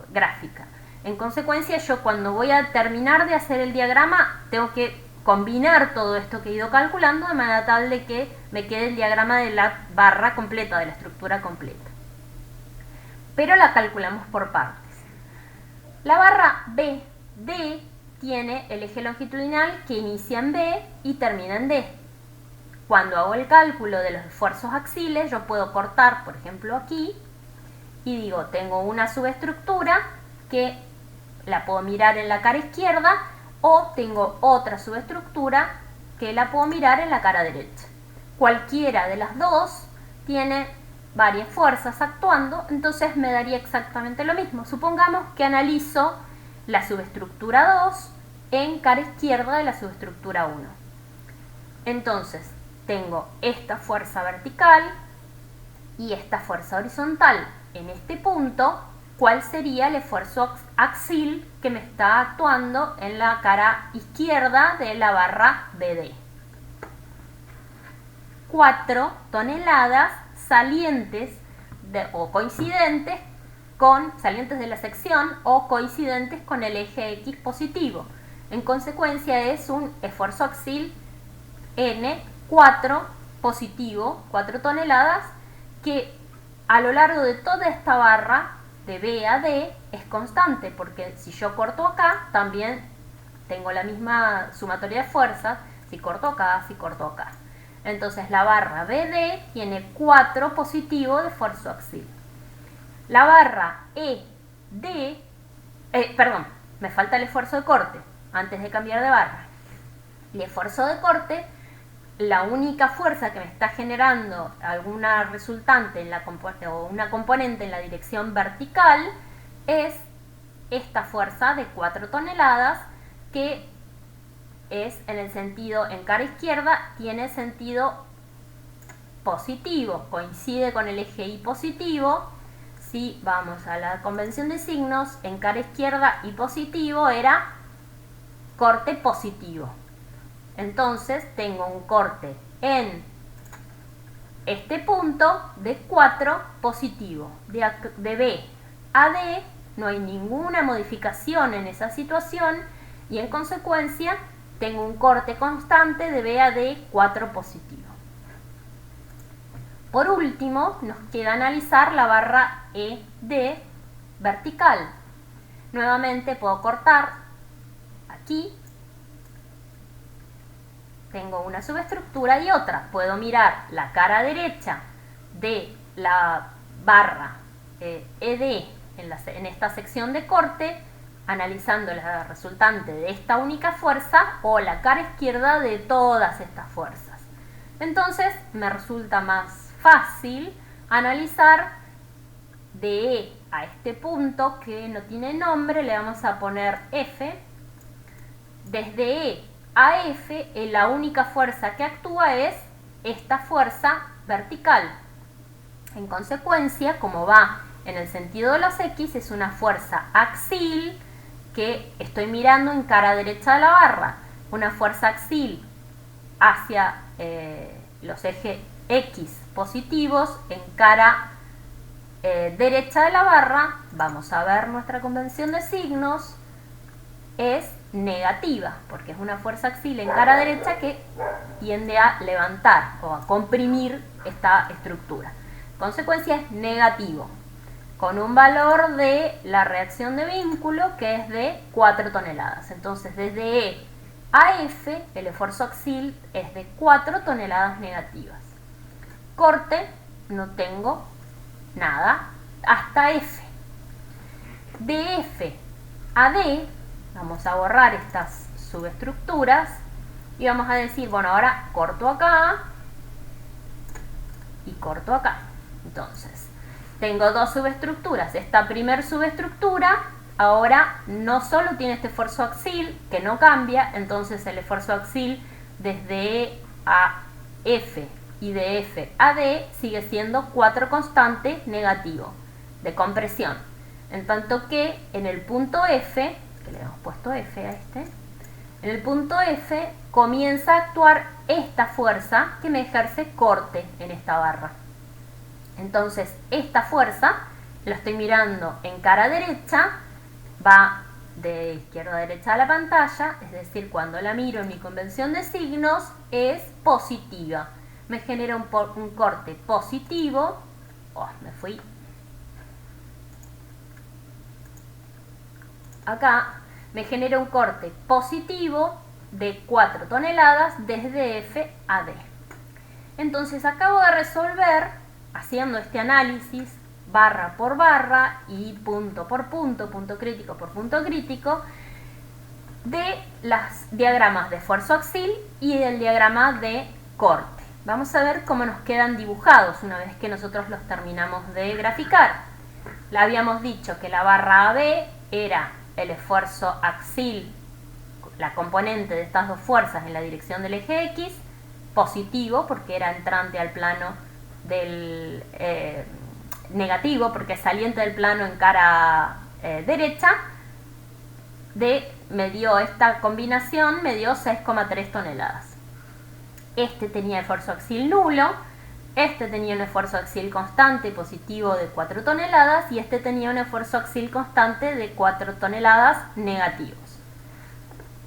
gráfica. En consecuencia, yo cuando voy a terminar de hacer el diagrama, tengo que combinar todo esto que he ido calculando de manera tal de que me quede el diagrama de la barra completa, de la estructura completa. Pero la calculamos por partes. La barra BD tiene el eje longitudinal que inicia en B y termina en D. Cuando hago el cálculo de los esfuerzos axiles, yo puedo cortar, por ejemplo, aquí, y digo, tengo una subestructura que la puedo mirar en la cara izquierda, o tengo otra subestructura que la puedo mirar en la cara derecha. Cualquiera de las dos tiene varias fuerzas actuando, entonces me daría exactamente lo mismo. Supongamos que analizo la subestructura 2 en cara izquierda de la subestructura 1. Entonces, tengo esta fuerza vertical y esta fuerza horizontal. En este punto, ¿cuál sería el esfuerzo axil que me está actuando en la cara izquierda de la barra BD? 4 toneladas salientes o coincidentes salientes de la sección o coincidentes con el eje X positivo. En consecuencia es un esfuerzo axil N4 positivo, 4 toneladas, que a lo largo de toda esta barra de B a D es constante, porque si yo corto acá, también tengo la misma sumatoria de fuerzas, si corto acá, si corto acá. Entonces la barra BD tiene 4 positivo de esfuerzo axil. La barra ED, perdón, me falta el esfuerzo de corte, antes de cambiar de barra. El esfuerzo de corte, la única fuerza que me está generando alguna resultante o una componente en la dirección vertical es esta fuerza de 4 toneladas que es en el sentido, en cara izquierda, tiene sentido positivo, coincide con el eje Y positivo. Si vamos a la convención de signos, en cara izquierda y positivo era corte positivo. Entonces tengo un corte en este punto de 4 positivo. De B a D no hay ninguna modificación en esa situación y en consecuencia tengo un corte constante de B a D 4 positivo. Por último, nos queda analizar la barra ED vertical. Nuevamente puedo cortar aquí tengo una subestructura y otra. Puedo mirar la cara derecha de la barra ED en esta sección de corte, analizando la resultante de esta única fuerza, o la cara izquierda de todas estas fuerzas. Entonces me resulta más fácil analizar de E a este punto que no tiene nombre, le vamos a poner F. Desde E a F, la única fuerza que actúa es esta fuerza vertical. En consecuencia, como va en el sentido de los X, es una fuerza axil que estoy mirando en cara derecha de la barra. Una fuerza axil hacia los ejes X positivos en cara derecha de la barra, vamos a ver nuestra convención de signos, es negativa, porque es una fuerza axil en cara derecha que tiende a levantar o a comprimir esta estructura. Consecuencia es negativo, con un valor de la reacción de vínculo que es de 4 toneladas. Entonces, desde E a F, el esfuerzo axil es de 4 toneladas negativas. Corte, no tengo nada, hasta F. De F a D, vamos a borrar estas subestructuras y vamos a decir, bueno, ahora corto acá y corto acá. Entonces, tengo dos subestructuras. Esta primer subestructura ahora no solo tiene este esfuerzo axil, que no cambia, entonces el esfuerzo axil desde E a F y de F a D sigue siendo 4 constante negativo de compresión. En tanto que en el punto F, que le hemos puesto F a este, en el punto F comienza a actuar esta fuerza que me ejerce corte en esta barra. Entonces, esta fuerza, la estoy mirando en cara derecha, va de izquierda a derecha de la pantalla, es decir, cuando la miro en mi convención de signos, es positiva. Me genera un corte positivo. Oh, me fui. Acá me genera un corte positivo de 4 toneladas desde F a D. Entonces, acabo de resolver haciendo este análisis barra por barra y punto por punto, punto crítico por punto crítico, de los diagramas de esfuerzo axil y del diagrama de corte. Vamos a ver cómo nos quedan dibujados una vez que nosotros los terminamos de graficar. Le habíamos dicho que la barra AB era el esfuerzo axil, la componente de estas dos fuerzas en la dirección del eje X, positivo porque era entrante al plano del negativo porque es saliente del plano en cara derecha. Me dio esta combinación, me dio 6,3 toneladas. Este tenía esfuerzo axil nulo, este tenía un esfuerzo axil constante positivo de 4 toneladas y este tenía un esfuerzo axil constante de 4 toneladas negativos.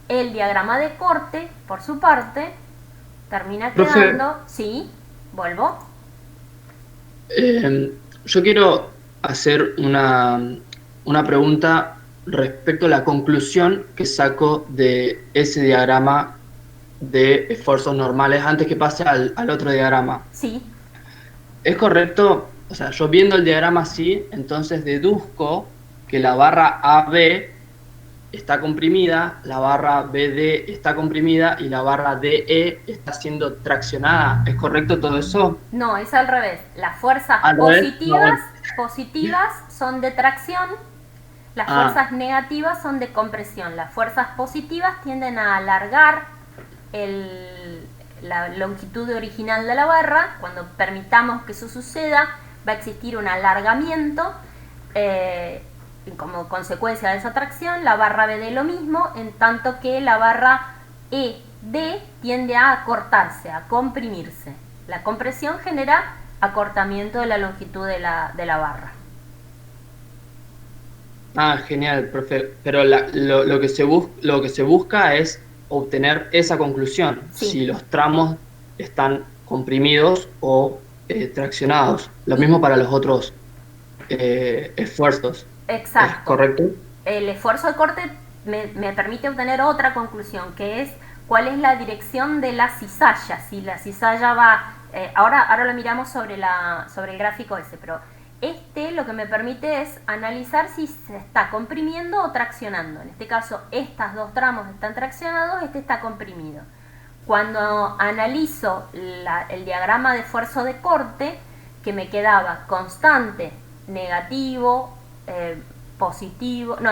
El diagrama de corte, por su parte, termina quedando... Sí, vuelvo. Yo quiero hacer una pregunta respecto a la conclusión que saco de ese diagrama de esfuerzos normales antes que pase al otro diagrama. Sí. ¿Es correcto? O sea, yo viendo el diagrama así, entonces deduzco que la barra AB está comprimida, la barra BD está comprimida y la barra DE está siendo traccionada. ¿Es correcto todo eso? No, es al revés. Las fuerzas positivas son de tracción, las fuerzas negativas son de compresión. Las fuerzas positivas tienden a alargar la longitud original de la barra. Cuando permitamos que eso suceda, va a existir un alargamiento como consecuencia de esa tracción. La barra BD lo mismo, en tanto que la barra ED tiende a acortarse, a comprimirse. La compresión genera acortamiento de la longitud de la barra. Genial, profe. Pero lo que se busca es obtener esa conclusión, sí. Si los tramos están comprimidos o traccionados. Lo mismo para los otros esfuerzos. Exacto. ¿Es correcto? El esfuerzo de corte me permite obtener otra conclusión, que es cuál es la dirección de la cizalla, si la cizalla va, ahora lo miramos sobre el gráfico ese, pero lo que me permite es analizar si se está comprimiendo o traccionando. En este caso, estos dos tramos están traccionados, este está comprimido. Cuando analizo el diagrama de esfuerzo de corte, que me quedaba constante, negativo,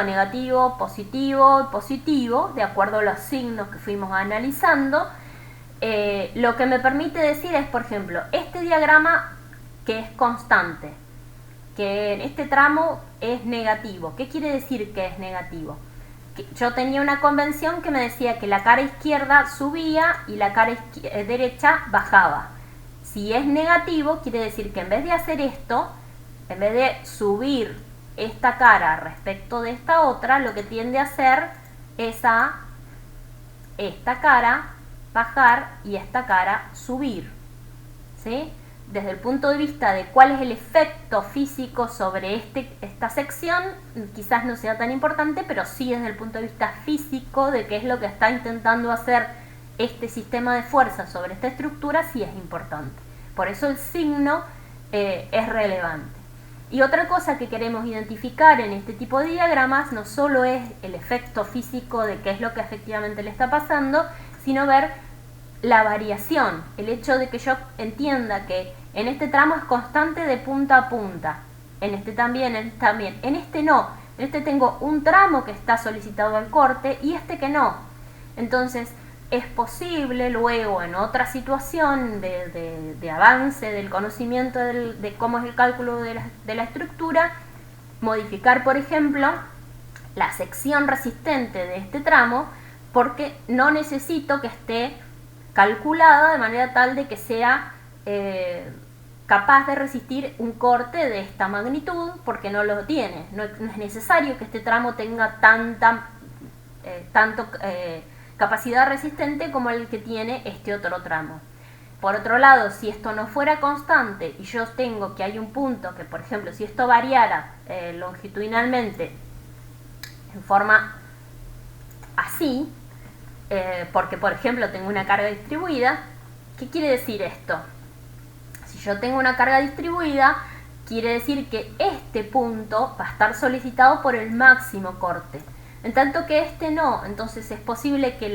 negativo, positivo, positivo, de acuerdo a los signos que fuimos analizando, lo que me permite decir es, por ejemplo, este diagrama que es constante, que en este tramo es negativo. ¿Qué quiere decir que es negativo? Que yo tenía una convención que me decía que la cara izquierda subía y la cara derecha bajaba. Si es negativo, quiere decir que en vez de hacer esto, en vez de subir esta cara respecto de esta otra, lo que tiende a hacer es a esta cara bajar y esta cara subir, ¿sí? Desde el punto de vista de cuál es el efecto físico sobre esta sección, quizás no sea tan importante, pero sí desde el punto de vista físico de qué es lo que está intentando hacer este sistema de fuerza sobre esta estructura, sí es importante. Por eso el signo es relevante. Y otra cosa que queremos identificar en este tipo de diagramas no solo es el efecto físico de qué es lo que efectivamente le está pasando, sino ver la variación, el hecho de que yo entienda que en este tramo es constante de punta a punta, en este también, en este también, en este no, en este tengo un tramo que está solicitado al corte y este que no. Entonces es posible luego en otra situación de avance del conocimiento de cómo es el cálculo de la estructura, modificar por ejemplo la sección resistente de este tramo, porque no necesito que esté calculada de manera tal de que sea capaz de resistir un corte de esta magnitud, porque no lo tiene. No es necesario que este tramo tenga tanto capacidad resistente como el que tiene este otro tramo. Por otro lado, si esto no fuera constante y yo tengo que hay un punto que, por ejemplo, si esto variara longitudinalmente en forma así, porque por ejemplo tengo una carga distribuida, ¿qué quiere decir esto? Si yo tengo una carga distribuida, quiere decir que este punto va a estar solicitado por el máximo corte, en tanto que este no. Entonces es posible que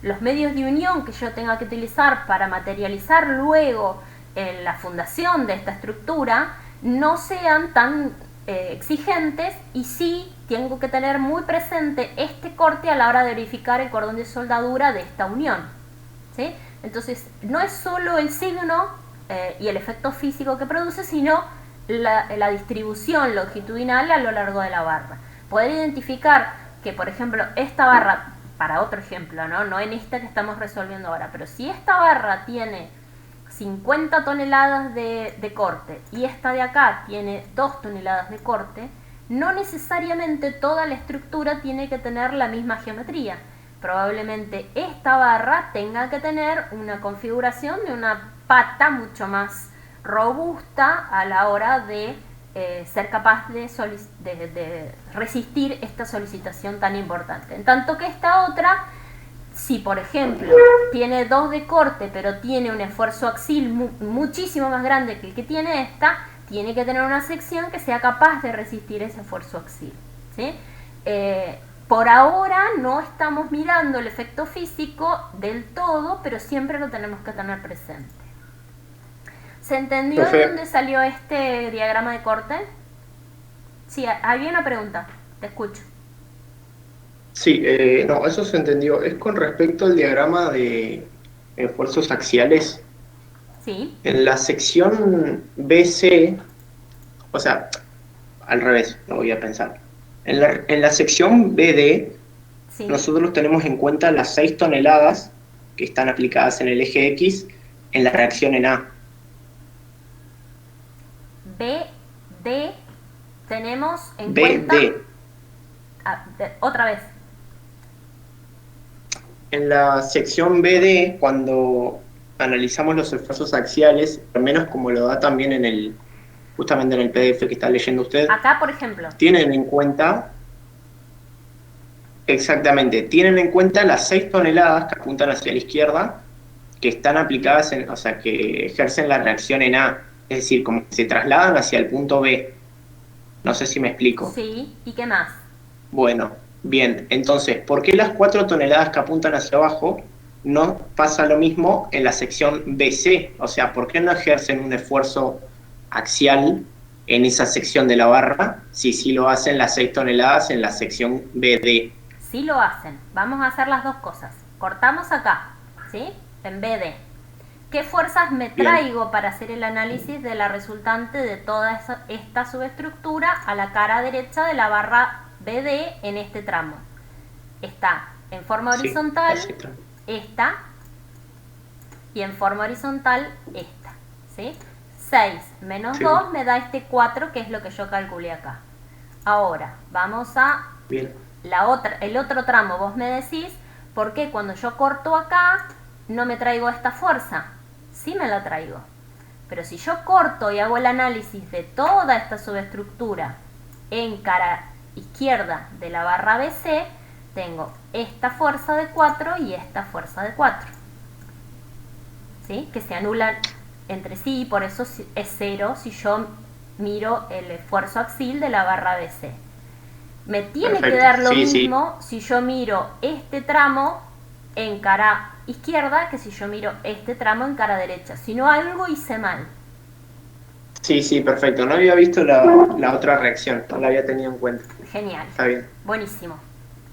los medios de unión que yo tenga que utilizar para materializar luego la fundación de esta estructura no sean tan exigentes, y sí tengo que tener muy presente este corte a la hora de verificar el cordón de soldadura de esta unión, ¿sí? Entonces no es solo el signo y el efecto físico que produce, sino la distribución longitudinal a lo largo de la barra. Poder identificar que, por ejemplo, esta barra, para otro ejemplo, no en esta que estamos resolviendo ahora, pero si esta barra tiene 50 toneladas de corte y esta de acá tiene 2 toneladas de corte, no necesariamente toda la estructura tiene que tener la misma geometría. Probablemente esta barra tenga que tener una configuración de una pata mucho más robusta a la hora de ser capaz de resistir esta solicitación tan importante. En tanto que esta otra, si por ejemplo tiene 2 de corte pero tiene un esfuerzo axil muchísimo más grande que el que tiene esta, tiene que tener una sección que sea capaz de resistir ese esfuerzo axil, ¿sí? Por ahora no estamos mirando el efecto físico del todo, pero siempre lo tenemos que tener presente. ¿Se entendió de dónde salió este diagrama de corte? Sí, había una pregunta, te escucho. Sí, no, eso se entendió. Es con respecto al diagrama de esfuerzos axiales. Sí. En la sección BC, o sea, al revés, lo voy a pensar. En la sección BD, sí, nosotros tenemos en cuenta las 6 toneladas que están aplicadas en el eje X en la reacción en A. BD tenemos en cuenta... otra vez. En la sección BD, cuando analizamos los esfuerzos axiales, al menos como lo da también justamente en el PDF que está leyendo usted. Acá, por ejemplo. Tienen en cuenta exactamente, tienen en cuenta las 6 toneladas que apuntan hacia la izquierda, que están aplicadas o sea, que ejercen la reacción en A, es decir, como que se trasladan hacia el punto B. No sé si me explico. Sí, ¿y qué más? Bueno, bien, entonces, ¿por qué las 4 toneladas que apuntan hacia abajo no pasa lo mismo en la sección BC? O sea, ¿por qué no ejercen un esfuerzo axial en esa sección de la barra si sí lo hacen las 6 toneladas en la sección BD? Sí lo hacen. Vamos a hacer las dos cosas. Cortamos acá, ¿sí? En BD. ¿Qué fuerzas me traigo para hacer el análisis de la resultante de toda esta subestructura a la cara derecha de la barra BD en este tramo? Está en forma horizontal esta y en forma horizontal esta, ¿sí? 6 menos 2 me da este 4, que es lo que yo calculé acá. Ahora, vamos a el otro tramo. Vos me decís, ¿por qué cuando yo corto acá no me traigo esta fuerza? Sí me la traigo. Pero si yo corto y hago el análisis de toda esta subestructura en cara izquierda de la barra BC, tengo esta fuerza de 4 y esta fuerza de 4. ¿Sí? Que se anulan entre sí y por eso es 0 si yo miro el esfuerzo axil de la barra BC. Me tiene que dar lo mismo si yo miro este tramo en cara izquierda que si yo miro este tramo en cara derecha. Si no, algo hice mal. Sí, perfecto. No había visto la otra reacción, no la había tenido en cuenta. Genial. Está bien. Buenísimo.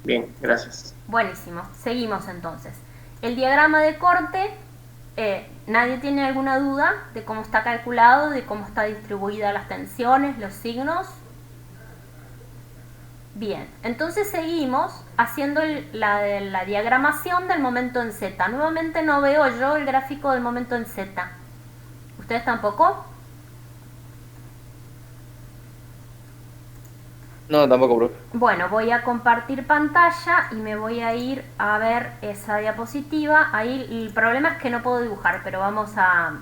Bien, gracias. Buenísimo. Seguimos entonces. El diagrama de corte, ¿nadie tiene alguna duda de cómo está calculado, de cómo está distribuida las tensiones, los signos? Bien, entonces seguimos haciendo la diagramación del momento en Z. Nuevamente no veo yo el gráfico del momento en Z. ¿Ustedes tampoco? No, tampoco, profe. Bueno, voy a compartir pantalla y me voy a ir a ver esa diapositiva. Ahí el problema es que no puedo dibujar, pero vamos a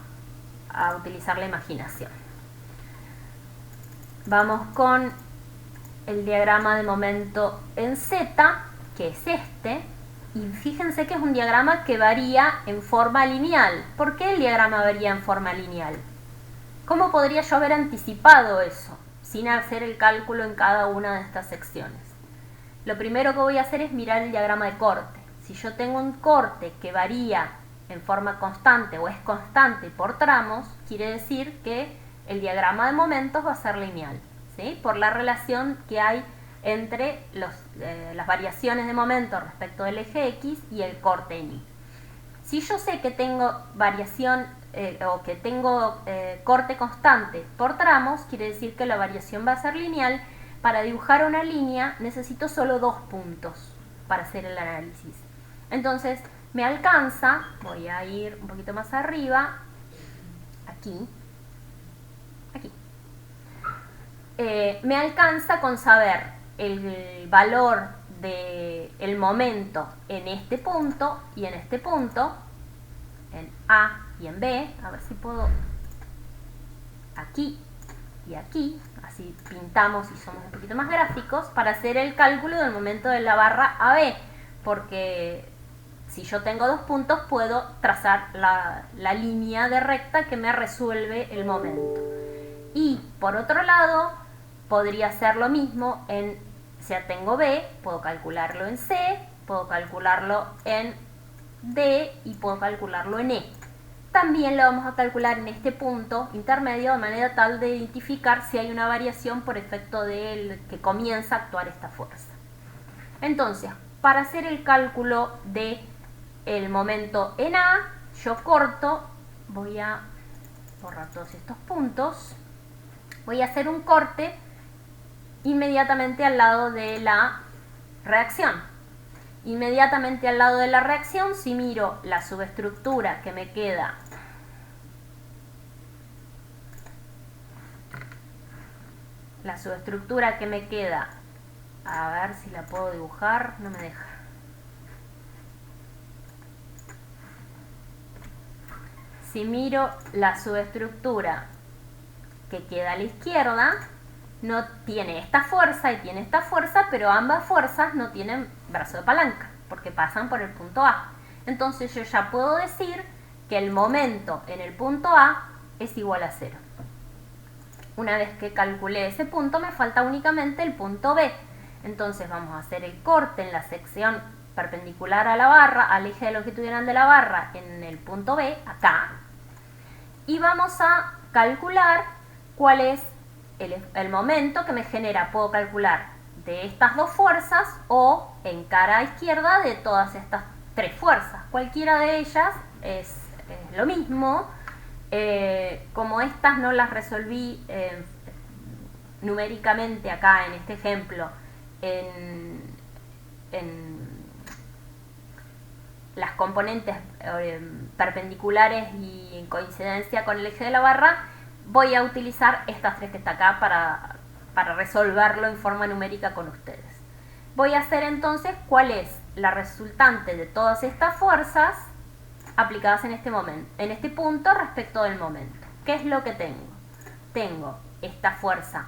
utilizar la imaginación. Vamos con el diagrama de momento en Z, que es este, y fíjense que es un diagrama que varía en forma lineal. ¿Por qué el diagrama varía en forma lineal? ¿Cómo podría yo haber anticipado eso sin hacer el cálculo en cada una de estas secciones? Lo primero que voy a hacer es mirar el diagrama de corte. Si yo tengo un corte que varía en forma constante o es constante por tramos, quiere decir que el diagrama de momentos va a ser lineal, ¿sí? Por la relación que hay entre las variaciones de momento respecto del eje X y el corte en Y. Si yo sé que tengo variación o que tengo corte constante por tramos, quiere decir que la variación va a ser lineal. Para dibujar una línea necesito solo 2 puntos para hacer el análisis. Entonces me alcanza, voy a ir un poquito más arriba, aquí, me alcanza con saber el valor del momento en este punto y en este punto, en A y en B, a ver si puedo, aquí y aquí, así pintamos y somos un poquito más gráficos, para hacer el cálculo del momento de la barra AB, porque si yo tengo 2 puntos puedo trazar la línea de recta que me resuelve el momento. Y por otro lado, podría hacer lo mismo si ya tengo B, puedo calcularlo en C, puedo calcularlo en D y puedo calcularlo en E. También lo vamos a calcular en este punto intermedio de manera tal de identificar si hay una variación por efecto del que comienza a actuar esta fuerza. Entonces, para hacer el cálculo del momento en A, yo corto, voy a borrar todos estos puntos, voy a hacer un corte inmediatamente al lado de la reacción. Inmediatamente al lado de la reacción, si miro la subestructura que me queda a ver si la puedo dibujar, no me deja. Si miro la subestructura que queda a la izquierda, no tiene esta fuerza y tiene esta fuerza, pero ambas fuerzas no tienen brazo de palanca, porque pasan por el punto A. Entonces yo ya puedo decir que el momento en el punto A es igual a 0. Una vez que calculé ese punto, me falta únicamente el punto B. Entonces vamos a hacer el corte en la sección perpendicular a la barra, al eje longitudinal de la barra en el punto B, acá. Y vamos a calcular cuál es el momento que me genera. Puedo calcular de estas dos fuerzas o en cara izquierda de todas estas tres fuerzas. Cualquiera de ellas es lo mismo. Como estas no las resolví numéricamente acá en este ejemplo en las componentes perpendiculares y en coincidencia con el eje de la barra, voy a utilizar estas tres que está acá para resolverlo en forma numérica con ustedes. Voy a hacer entonces cuál es la resultante de todas estas fuerzas aplicadas en este momento, en este punto respecto del momento. ¿Qué es lo que tengo? Tengo esta fuerza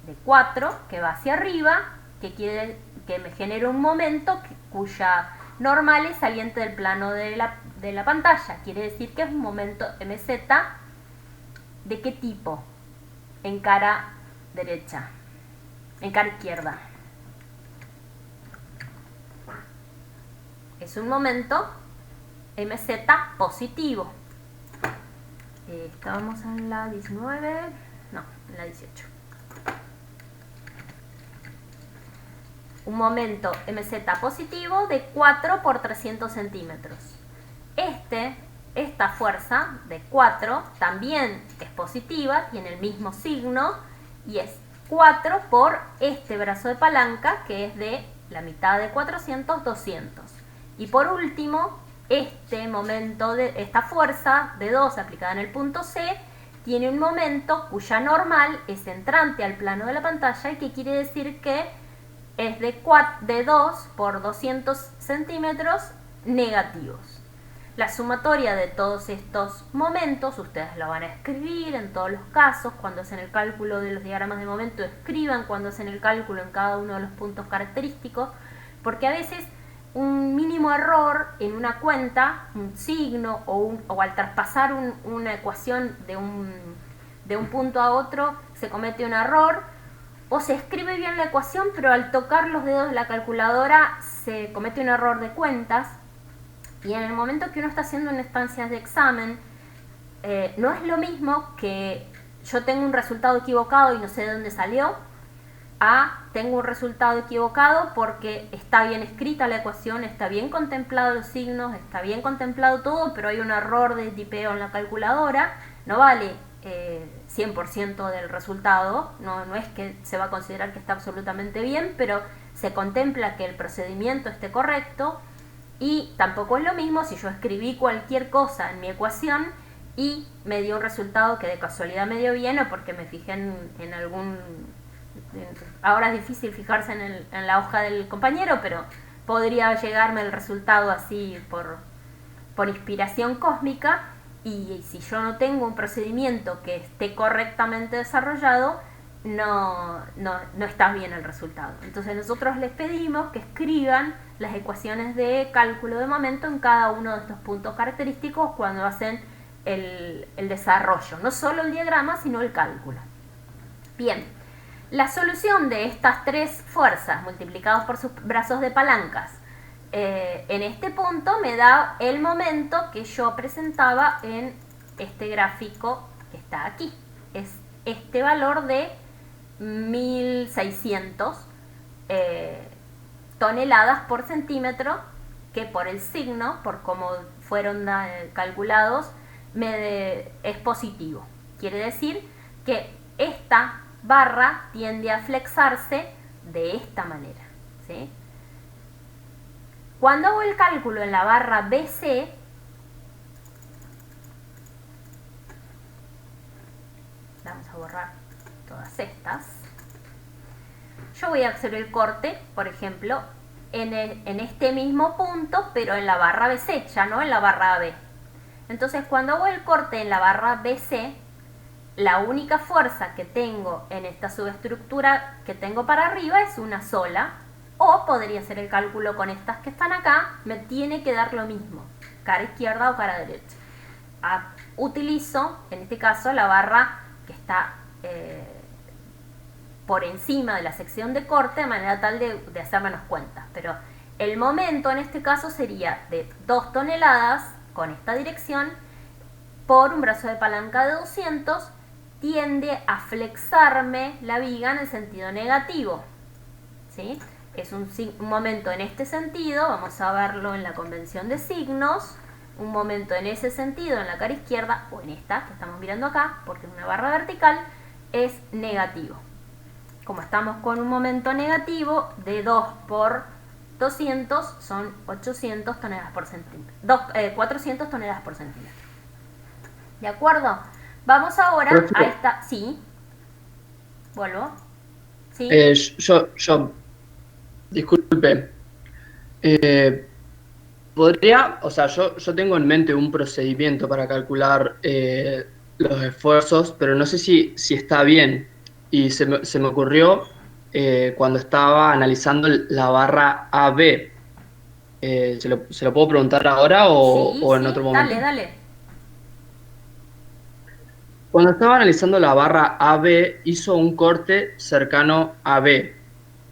de 4 que va hacia arriba, que me genera un momento cuya normal es saliente del plano de la pantalla. Quiere decir que es un momento MZ. ¿De qué tipo? En cara derecha, en cara izquierda. Es un momento MZ positivo. Estábamos en la 19, no, en la 18. Un momento MZ positivo de 4 por 300 centímetros. Esta fuerza de 4 también es positiva, tiene el mismo signo y es 4 por este brazo de palanca que es de la mitad de 400, 200. Y por último, esta fuerza de 2 aplicada en el punto C tiene un momento cuya normal es entrante al plano de la pantalla y que quiere decir que es de 2 por 200 centímetros negativos. La sumatoria de todos estos momentos, ustedes lo van a escribir en todos los casos, cuando hacen el cálculo de los diagramas de momento, escriban cuando hacen el cálculo en cada uno de los puntos característicos, porque a veces un mínimo error en una cuenta, un signo o al traspasar una ecuación de un punto a otro, se comete un error, o se escribe bien la ecuación, pero al tocar los dedos de la calculadora se comete un error de cuentas. Y en el momento que uno está haciendo una estancia de examen, no es lo mismo que yo tengo un resultado equivocado y no sé de dónde salió, tengo un resultado equivocado porque está bien escrita la ecuación, está bien contemplado los signos, está bien contemplado todo, pero hay un error de tipeo en la calculadora. No vale 100% del resultado, no es que se va a considerar que está absolutamente bien, pero se contempla que el procedimiento esté correcto. Y tampoco es lo mismo si yo escribí cualquier cosa en mi ecuación y me dio un resultado que de casualidad me dio bien, o porque me fijé en algún... Ahora es difícil fijarse en la hoja del compañero, pero podría llegarme el resultado así por inspiración cósmica, y si yo no tengo un procedimiento que esté correctamente desarrollado, no está bien el resultado. Entonces nosotros les pedimos que escriban las ecuaciones de cálculo de momento en cada uno de estos puntos característicos cuando hacen el desarrollo, no solo el diagrama, sino el cálculo. Bien, la solución de estas tres fuerzas multiplicados por sus brazos de palancas en este punto me da el momento que yo presentaba en este gráfico que está aquí. Es este valor de 1600 toneladas por centímetro, que por el signo, por cómo fueron calculados, es positivo. Quiere decir que esta barra tiende a flexarse de esta manera, ¿sí? Cuando hago el cálculo en la barra BC, vamos a borrar todas estas, yo voy a hacer el corte, por ejemplo, en este mismo punto, pero en la barra BC, ya no en la barra AB. Entonces, cuando hago el corte en la barra BC, la única fuerza que tengo en esta subestructura que tengo para arriba es una sola, o podría ser el cálculo con estas que están acá, me tiene que dar lo mismo, cara izquierda o cara derecha. Utilizo, en este caso, la barra que está por encima de la sección de corte, de manera tal de hacer menos cuentas, pero el momento en este caso sería de 2 toneladas con esta dirección por un brazo de palanca de 200, tiende a flexarme la viga en el sentido negativo, ¿sí? Es un momento en este sentido, vamos a verlo en la convención de signos, un momento en ese sentido en la cara izquierda, o en esta que estamos mirando acá, porque es una barra vertical, es negativo. Como estamos con un momento negativo, de 2 por 200 son 800 toneladas por centímetro. 400 toneladas por centímetro. ¿De acuerdo? Vamos ahora a esta... Sí. Vuelvo. Sí. Disculpe. Podría, o sea, yo tengo en mente un procedimiento para calcular los esfuerzos, pero no sé si está bien. Y se me ocurrió cuando estaba analizando la barra AB. ¿Se lo puedo preguntar ahora o en otro momento? Dale. Cuando estaba analizando la barra AB, hizo un corte cercano a B.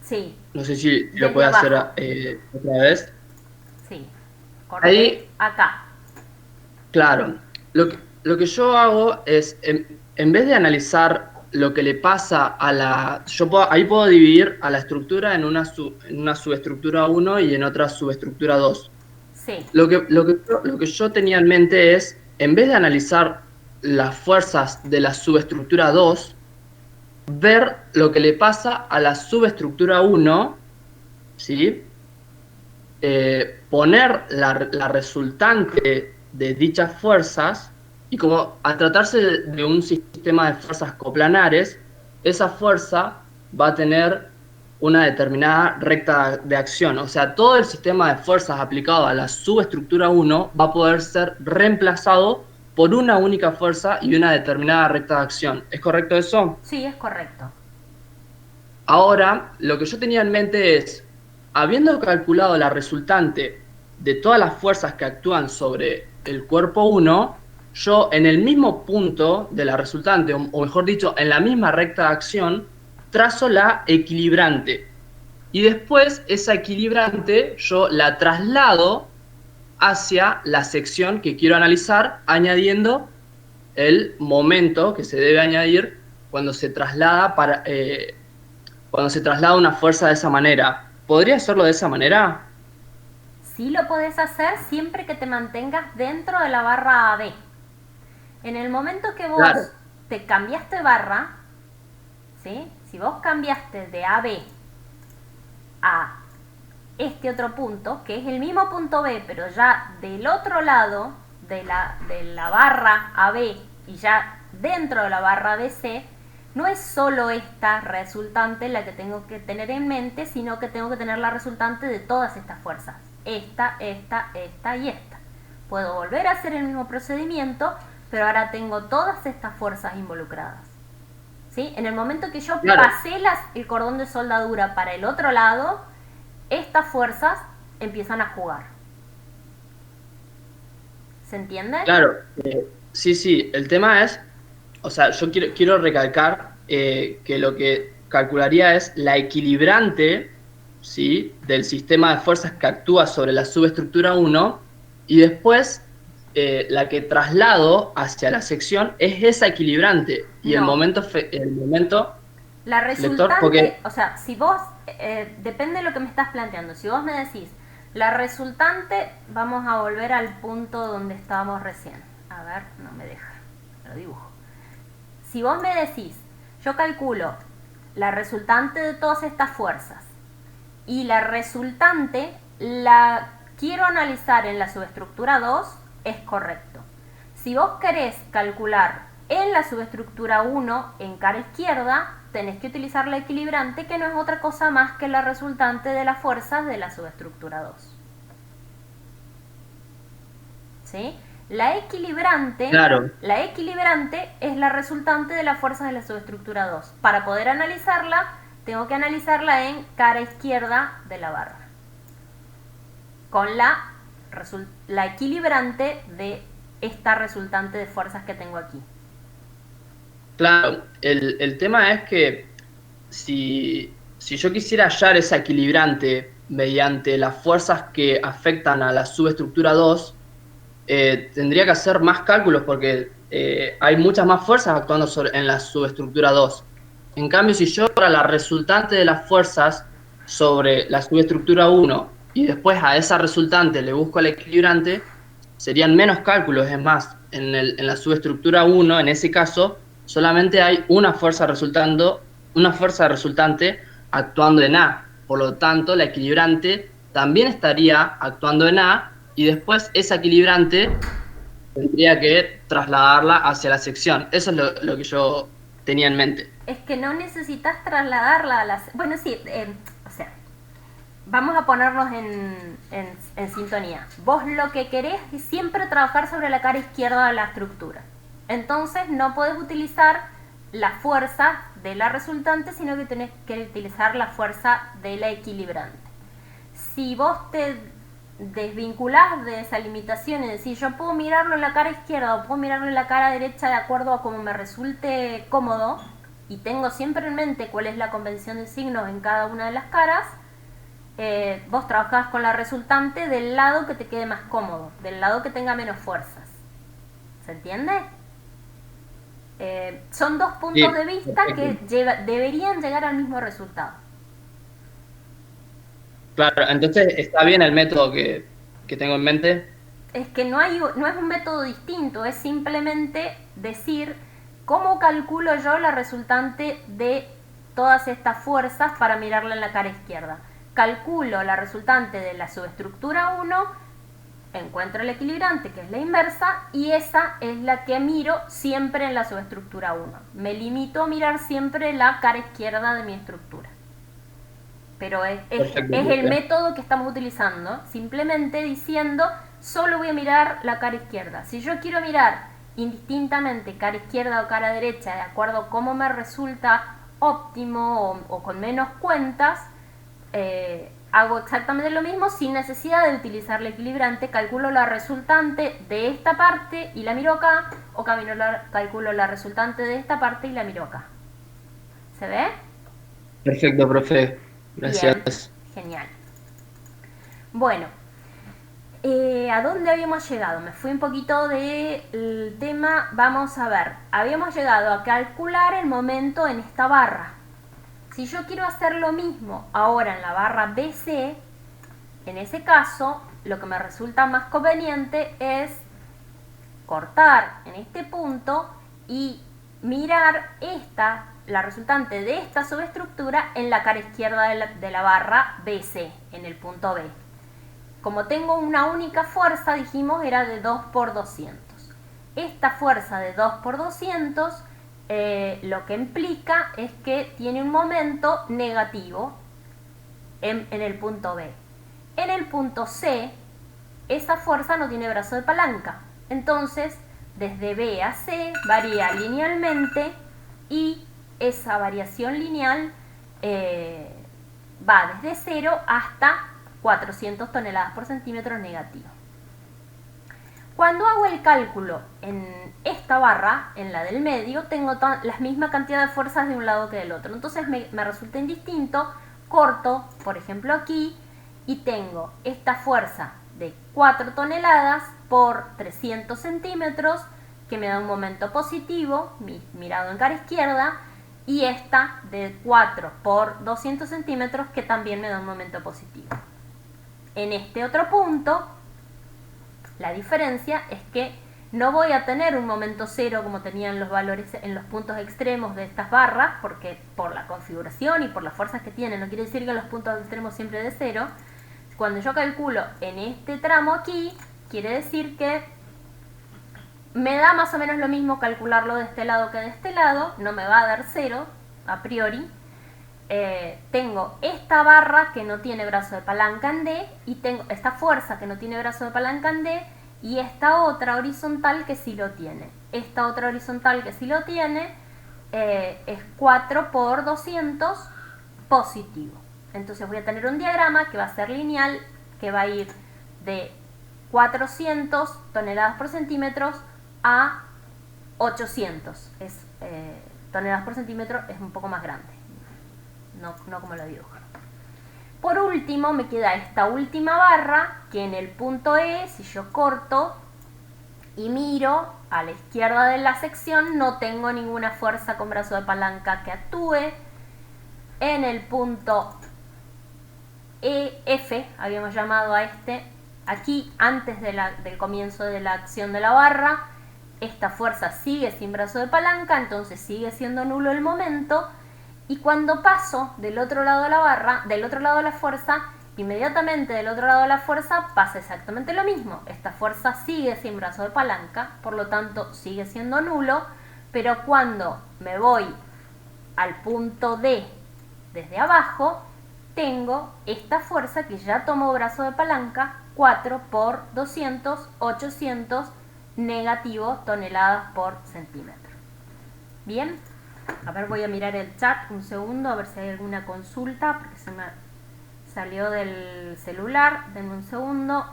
Sí. No sé si lo puede hacer otra vez. Sí. Corte Ahí, acá. claro. Lo que yo hago es, en vez de analizar lo que le pasa a la... ahí puedo dividir a la estructura en una subestructura 1 y en otra subestructura 2. Sí. Lo que yo tenía en mente es, en vez de analizar las fuerzas de la subestructura 2, ver lo que le pasa a la subestructura 1, ¿sí? Poner la resultante de dichas fuerzas, y como al tratarse de un sistema de fuerzas coplanares, esa fuerza va a tener una determinada recta de acción. O sea, todo el sistema de fuerzas aplicado a la subestructura 1 va a poder ser reemplazado por una única fuerza y una determinada recta de acción. ¿Es correcto eso? Sí, es correcto. Ahora, lo que yo tenía en mente es, habiendo calculado la resultante de todas las fuerzas que actúan sobre el cuerpo 1, yo en el mismo punto de la resultante, o mejor dicho, en la misma recta de acción, trazo la equilibrante. Y después esa equilibrante yo la traslado hacia la sección que quiero analizar, añadiendo el momento que se debe añadir cuando se traslada una fuerza de esa manera. ¿Podría hacerlo de esa manera? Sí lo podés hacer siempre que te mantengas dentro de la barra AB. En el momento que vos te cambiaste barra, ¿sí? Si vos cambiaste de AB a este otro punto, que es el mismo punto B, pero ya del otro lado de la barra AB y ya dentro de la barra BC, no es solo esta resultante la que tengo que tener en mente, sino que tengo que tener la resultante de todas estas fuerzas. Esta y esta. Puedo volver a hacer el mismo procedimiento, pero ahora tengo todas estas fuerzas involucradas. ¿Sí? En el momento que yo pasé el cordón de soldadura para el otro lado, estas fuerzas empiezan a jugar. ¿Se entiende? Claro, sí. El tema es, o sea, yo quiero recalcar que lo que calcularía es la equilibrante, ¿sí?, del sistema de fuerzas que actúa sobre la subestructura 1, y después la que traslado hacia la sección es esa equilibrante. Y el momento la resultante, o sea, si vos, depende de lo que me estás planteando. Si vos me decís, la resultante, vamos a volver al punto donde estábamos recién. A ver, no me deja, lo dibujo. Si vos me decís, yo calculo la resultante de todas estas fuerzas y la resultante la quiero analizar en la subestructura 2, es correcto. Si vos querés calcular en la subestructura 1 en cara izquierda, tenés que utilizar la equilibrante, que no es otra cosa más que la resultante de las fuerzas de la subestructura 2. ¿Sí? La equilibrante, Claro. la equilibrante es la resultante de las fuerzas de la subestructura 2. Para poder analizarla, tengo que analizarla en cara izquierda de la barra, con la equilibrante de esta resultante de fuerzas que tengo aquí. Claro, el tema es que si yo quisiera hallar esa equilibrante mediante las fuerzas que afectan a la subestructura 2, tendría que hacer más cálculos porque hay muchas más fuerzas actuando en la subestructura 2. En cambio, si yo para la resultante de las fuerzas sobre la subestructura 1 y después a esa resultante le busco el equilibrante, serían menos cálculos. Es más, en la subestructura 1, en ese caso, solamente hay una fuerza resultante actuando en A. Por lo tanto, la equilibrante también estaría actuando en A y después esa equilibrante tendría que trasladarla hacia la sección. Eso es lo que yo tenía en mente. Es que no necesitas trasladarla a las... Bueno, sí, o sea, vamos a ponernos en sintonía. Vos lo que querés es siempre trabajar sobre la cara izquierda de la estructura. Entonces no podés utilizar la fuerza de la resultante, sino que tenés que utilizar la fuerza de la equilibrante. Si vos te desvinculás de esa limitación y decís, yo puedo mirarlo en la cara izquierda o puedo mirarlo en la cara derecha de acuerdo a como me resulte cómodo, y tengo siempre en mente cuál es la convención de signos en cada una de las caras, vos trabajás con la resultante del lado que te quede más cómodo, del lado que tenga menos fuerzas. ¿Se entiende? Son dos puntos de vista que deberían llegar al mismo resultado. Claro, entonces está bien el método que tengo en mente. Es que no es un método distinto, es simplemente decir cómo calculo yo la resultante de todas estas fuerzas para mirarla en la cara izquierda. Calculo la resultante de la subestructura 1, encuentro el equilibrante, que es la inversa, y esa es la que miro siempre en la subestructura 1. Me limito a mirar siempre la cara izquierda de mi estructura. Pero es el método que estamos utilizando, simplemente diciendo, solo voy a mirar la cara izquierda. Si yo quiero mirar indistintamente cara izquierda o cara derecha, de acuerdo a cómo me resulta óptimo o con menos cuentas, hago exactamente lo mismo sin necesidad de utilizar el equilibrante. Calculo la resultante de esta parte y la miro acá, o calculo la resultante de esta parte y la miro acá. ¿Se ve? Perfecto, profe. Gracias. Bien, genial. Bueno, ¿a dónde habíamos llegado? Me fui un poquito del tema. Vamos a ver, habíamos llegado a calcular el momento en esta barra. Si yo quiero hacer lo mismo ahora en la barra BC, en ese caso, lo que me resulta más conveniente es cortar en este punto y mirar la resultante de esta subestructura en la cara izquierda de la barra BC, en el punto B. Como tengo una única fuerza, dijimos, era de 2 por 200. Esta fuerza de 2 por 200 lo que implica es que tiene un momento negativo en el punto B. En el punto C, esa fuerza no tiene brazo de palanca. Entonces, desde B a C varía linealmente y esa variación lineal va desde 0 hasta 400 toneladas por centímetro negativo. Cuando hago el cálculo en esta barra, en la del medio, tengo la misma cantidad de fuerzas de un lado que del otro. Entonces me resulta indistinto, corto, por ejemplo aquí, y tengo esta fuerza de 4 toneladas por 300 centímetros, que me da un momento positivo, mirado en cara izquierda, y esta de 4 por 200 centímetros, que también me da un momento positivo. En este otro punto, la diferencia es que no voy a tener un momento cero como tenían los valores en los puntos extremos de estas barras, porque por la configuración y por las fuerzas que tienen, no quiere decir que en los puntos extremos siempre de cero. Cuando yo calculo en este tramo aquí, quiere decir que me da más o menos lo mismo calcularlo de este lado que de este lado, no me va a dar cero a priori. Tengo esta barra que no tiene brazo de palanca en D, y tengo esta fuerza que no tiene brazo de palanca en D, y esta otra horizontal que sí lo tiene. Esta otra horizontal que sí lo tiene es 4 por 200 positivo. Entonces voy a tener un diagrama que va a ser lineal, que va a ir de 400 toneladas por centímetro a 800. Toneladas por centímetro es un poco más grande, no como lo dibujo. Por último me queda esta última barra que en el punto E, si yo corto y miro a la izquierda de la sección, no tengo ninguna fuerza con brazo de palanca que actúe. En el punto F, habíamos llamado a este, aquí antes del comienzo de la acción de la barra, esta fuerza sigue sin brazo de palanca, entonces sigue siendo nulo el momento. Y cuando paso del otro lado de la barra, del otro lado de la fuerza, inmediatamente del otro lado de la fuerza pasa exactamente lo mismo. Esta fuerza sigue sin brazo de palanca, por lo tanto sigue siendo nulo, pero cuando me voy al punto D desde abajo, tengo esta fuerza que ya tomó brazo de palanca, 4 por 200, 800 negativo toneladas por centímetro. Bien. A ver, voy a mirar el chat un segundo, a ver si hay alguna consulta, porque se me salió del celular. Denme un segundo.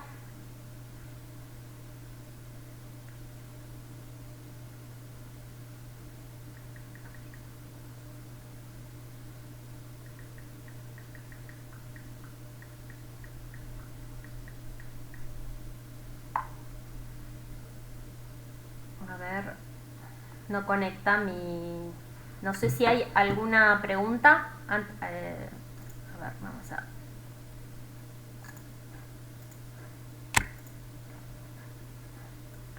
A ver, no conecta mi... No sé si hay alguna pregunta. A ver, vamos a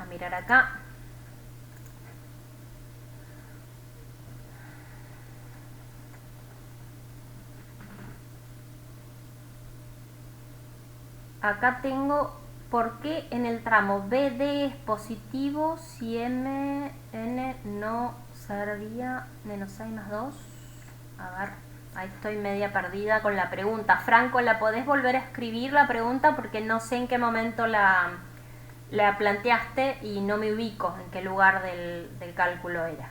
mirar acá. Acá tengo por qué en el tramo BD es positivo si MN no sería menos 6 más 2. A ver, ahí estoy media perdida con la pregunta. Franco, ¿la podés volver a escribir la pregunta? Porque no sé en qué momento la planteaste y no me ubico en qué lugar del cálculo era.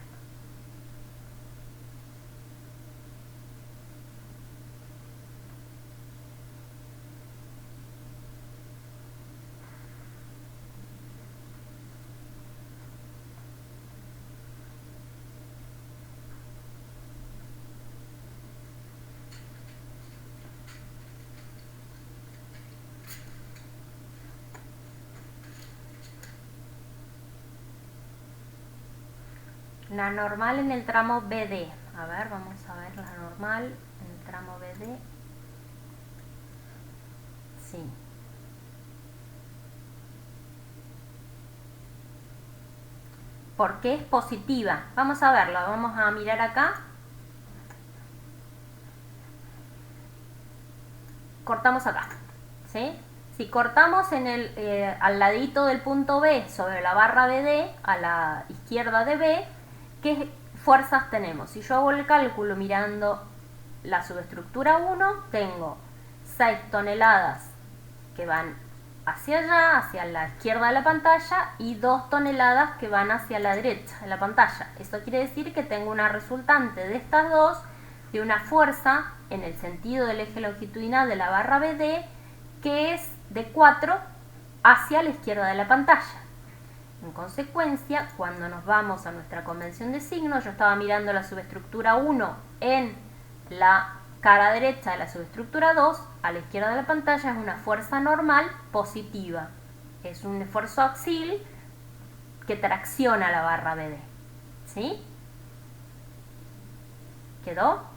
La normal en el tramo BD. A ver, vamos a ver la normal en el tramo BD. Sí. ¿Por qué es positiva? Vamos a verlo, vamos a mirar acá. Cortamos acá, ¿sí? Si cortamos en al ladito del punto B sobre la barra BD, a la izquierda de B, ¿qué fuerzas tenemos? Si yo hago el cálculo mirando la subestructura 1, tengo 6 toneladas que van hacia allá, hacia la izquierda de la pantalla, y 2 toneladas que van hacia la derecha de la pantalla. Eso quiere decir que tengo una resultante de estas dos, de una fuerza en el sentido del eje longitudinal de la barra BD, que es de 4 hacia la izquierda de la pantalla. En consecuencia, cuando nos vamos a nuestra convención de signos, yo estaba mirando la subestructura 1 en la cara derecha de la subestructura 2, a la izquierda de la pantalla es una fuerza normal positiva. Es un esfuerzo axial que tracciona la barra BD. ¿Sí? ¿Quedó?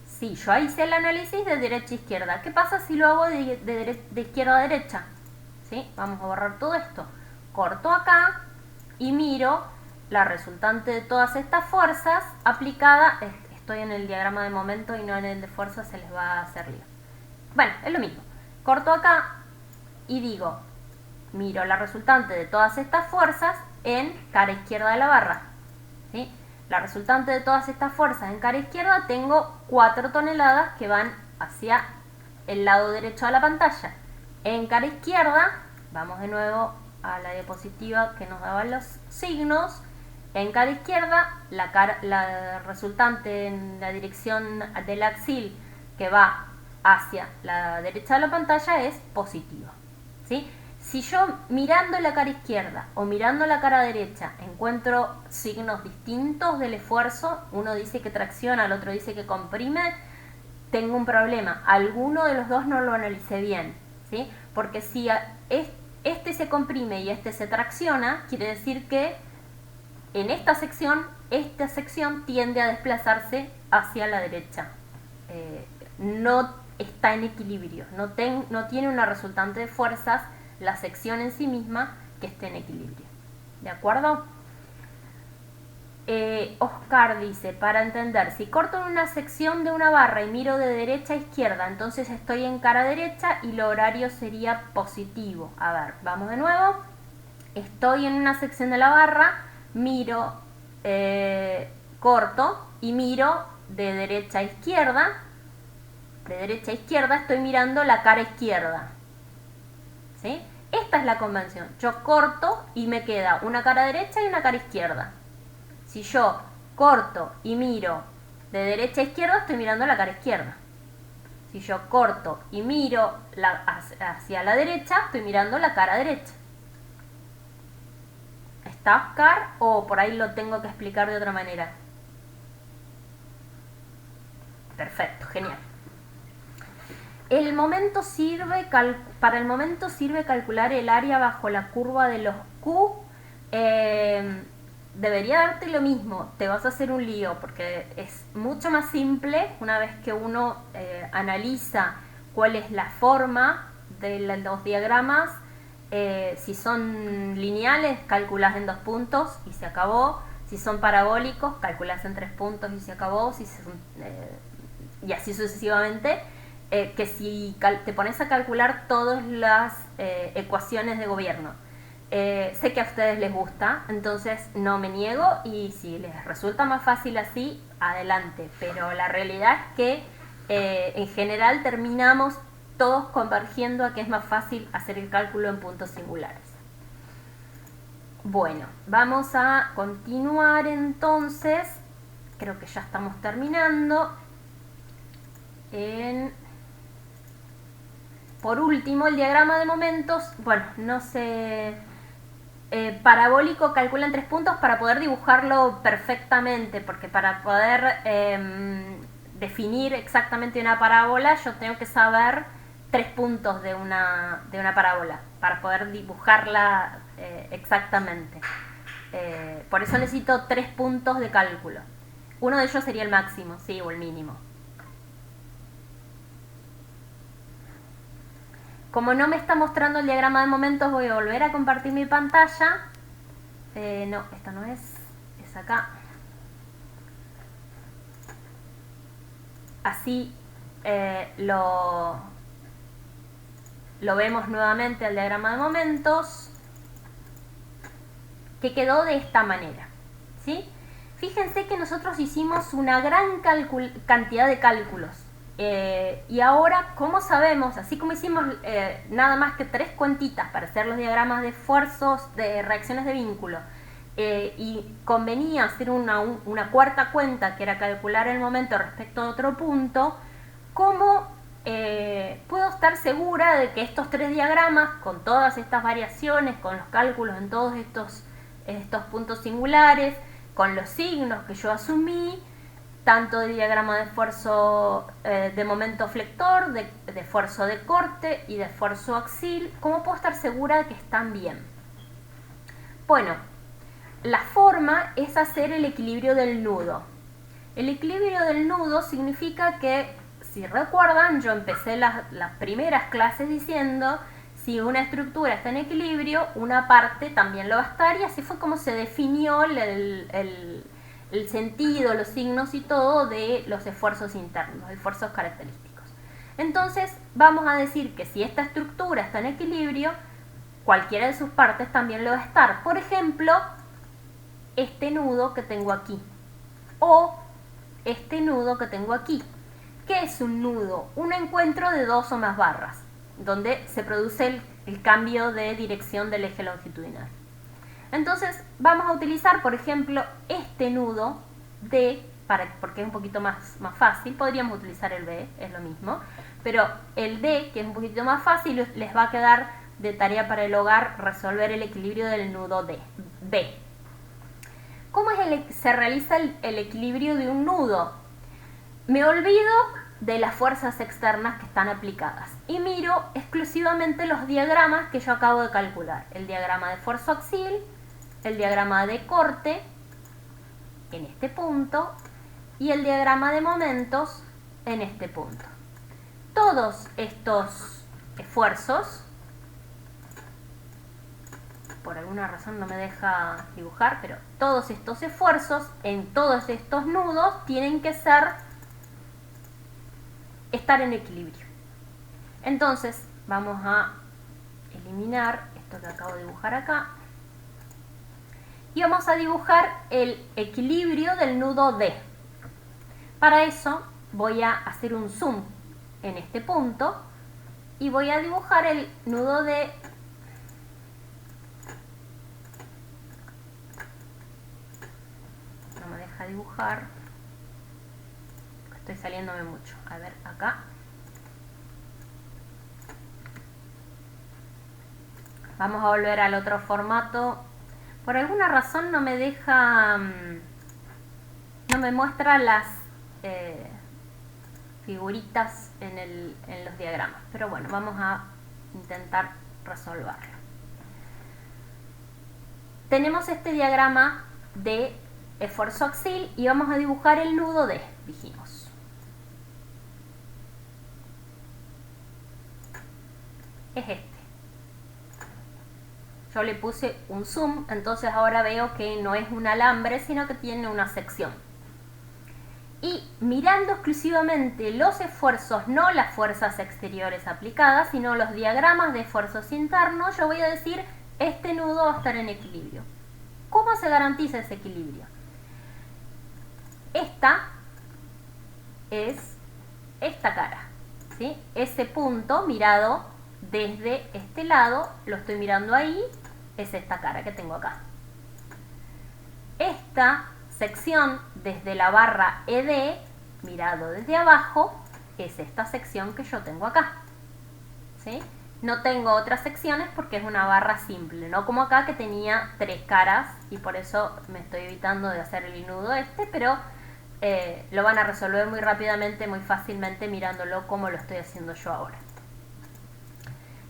Sí, yo ahí hice el análisis de derecha a izquierda. ¿Qué pasa si lo hago de izquierda a derecha? ¿Sí? Vamos a borrar todo esto. Corto acá y miro la resultante de todas estas fuerzas aplicada. Estoy en el diagrama de momento y no en el de fuerza, se les va a hacer lío. Bueno, es lo mismo. corto acá y digo, miro la resultante de todas estas fuerzas en cara izquierda de la barra, ¿sí? La resultante de todas estas fuerzas en cara izquierda, tengo 4 toneladas que van hacia el lado derecho de la pantalla. En cara izquierda, vamos de nuevo a la diapositiva que nos daba los signos. En cara izquierda, la resultante en la dirección del axil que va hacia la derecha de la pantalla es positiva, ¿sí? Si yo mirando la cara izquierda o mirando la cara derecha encuentro signos distintos del esfuerzo, uno dice que tracciona, el otro dice que comprime, tengo un problema. Alguno de los dos no lo analicé bien, ¿sí? Porque si este se comprime y este se tracciona, quiere decir que en esta sección tiende a desplazarse hacia la derecha. No está en equilibrio, no tiene una resultante de fuerzas la sección en sí misma que esté en equilibrio. ¿De acuerdo? Oscar dice, para entender, si corto en una sección de una barra y miro de derecha a izquierda, entonces estoy en cara derecha y el horario sería positivo. A ver, vamos de nuevo. Estoy en una sección de la barra, miro, corto y miro de derecha a izquierda. De derecha a izquierda estoy mirando la cara izquierda, ¿sí? Esta es la convención. Yo corto y me queda una cara derecha y una cara izquierda. Si yo corto y miro de derecha a izquierda, estoy mirando la cara izquierda. Si yo corto y miro hacia la derecha, estoy mirando la cara derecha. ¿Está, Oscar? ¿O por ahí lo tengo que explicar de otra manera? Perfecto, genial. Para el momento sirve calcular el área bajo la curva de los Q. Debería darte lo mismo, te vas a hacer un lío porque es mucho más simple una vez que uno analiza cuál es la forma de los diagramas. Si son lineales, calculas en 2 puntos y se acabó. Si son parabólicos, calculas en 3 puntos y se acabó. Y así sucesivamente. Que si te pones a calcular todas las ecuaciones de gobierno. Sé que a ustedes les gusta, entonces no me niego, y si les resulta más fácil así, adelante. Pero la realidad es que en general terminamos todos convergiendo a que es más fácil hacer el cálculo en puntos singulares. Bueno, vamos a continuar entonces. Creo que ya estamos terminando. Por último, el diagrama de momentos, bueno, no sé, parabólico calcula en 3 puntos para poder dibujarlo perfectamente, porque para poder definir exactamente una parábola yo tengo que saber 3 puntos de una parábola para poder dibujarla exactamente. Por eso necesito 3 puntos de cálculo. Uno de ellos sería el máximo, sí, o el mínimo. Como no me está mostrando el diagrama de momentos, voy a volver a compartir mi pantalla. No, esta no es acá. Así lo vemos nuevamente el diagrama de momentos, que quedó de esta manera, ¿sí? Fíjense que nosotros hicimos una gran cantidad de cálculos. Y ahora, ¿cómo sabemos? Así como hicimos nada más que 3 cuentitas para hacer los diagramas de esfuerzos, de reacciones de vínculo, y convenía hacer una cuarta cuenta, que era calcular el momento respecto a otro punto, ¿cómo puedo estar segura de que estos 3 diagramas, con todas estas variaciones, con los cálculos en todos estos puntos singulares, con los signos que yo asumí, tanto de diagrama de esfuerzo de momento flector, de esfuerzo de corte y de esfuerzo axil, ¿cómo puedo estar segura de que están bien? Bueno, la forma es hacer el equilibrio del nudo. El equilibrio del nudo significa que, si recuerdan, yo empecé las primeras clases diciendo, si una estructura está en equilibrio, una parte también lo va a estar, y así fue como se definió el sentido, los signos y todo de los esfuerzos internos, esfuerzos característicos. Entonces vamos a decir que si esta estructura está en equilibrio, cualquiera de sus partes también lo va a estar. Por ejemplo, este nudo que tengo aquí, o este nudo que tengo aquí. ¿Qué es un nudo? Un encuentro de dos o más barras, donde se produce el cambio de dirección del eje longitudinal. Entonces vamos a utilizar, por ejemplo, este nudo D, porque es un poquito más fácil. Podríamos utilizar el B, es lo mismo, pero el D, que es un poquito más fácil, les va a quedar de tarea para el hogar resolver el equilibrio del nudo B. ¿Cómo se realiza el equilibrio de un nudo? Me olvido de las fuerzas externas que están aplicadas y miro exclusivamente los diagramas que yo acabo de calcular. El diagrama de esfuerzo axial, el diagrama de corte en este punto y el diagrama de momentos en este punto. Todos estos esfuerzos, por alguna razón no me deja dibujar, pero todos estos esfuerzos en todos estos nudos tienen que estar en equilibrio. Entonces vamos a eliminar esto que acabo de dibujar acá y vamos a dibujar el equilibrio del nudo D. Para eso voy a hacer un zoom en este punto y voy a dibujar el nudo D no me deja dibujar, estoy saliéndome mucho. A ver, acá vamos a volver al otro formato. Por alguna razón no me deja, no me muestra las figuritas en los diagramas, pero bueno, vamos a intentar resolverlo. Tenemos este diagrama de esfuerzo axial y vamos a dibujar el nudo D, dijimos. Es este. Yo le puse un zoom, entonces ahora veo que no es un alambre, sino que tiene una sección. Y mirando exclusivamente los esfuerzos, no las fuerzas exteriores aplicadas, sino los diagramas de esfuerzos internos, yo voy a decir, este nudo va a estar en equilibrio. ¿Cómo se garantiza ese equilibrio? Esta es esta cara, ¿sí? Ese punto mirado desde este lado, lo estoy mirando ahí, es esta cara que tengo acá. Esta sección desde la barra ED, mirado desde abajo, es esta sección que yo tengo acá, ¿sí? No tengo otras secciones porque es una barra simple, no como acá que tenía tres caras y por eso me estoy evitando de hacer el nudo pero lo van a resolver muy rápidamente, muy fácilmente mirándolo como lo estoy haciendo yo ahora.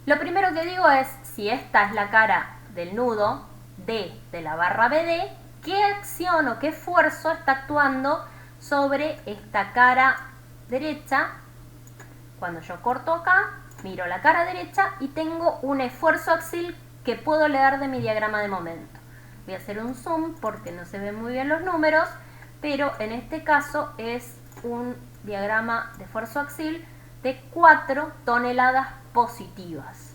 Lo primero que digo es, si esta es la cara del nudo D de la barra BD, ¿qué acción o qué esfuerzo está actuando sobre esta cara derecha? Cuando yo corto acá, miro la cara derecha y tengo un esfuerzo axial que puedo leer de mi diagrama de momento. Voy a hacer un zoom porque no se ven muy bien los números, pero en este caso es un diagrama de esfuerzo axial de 4 toneladas positivas.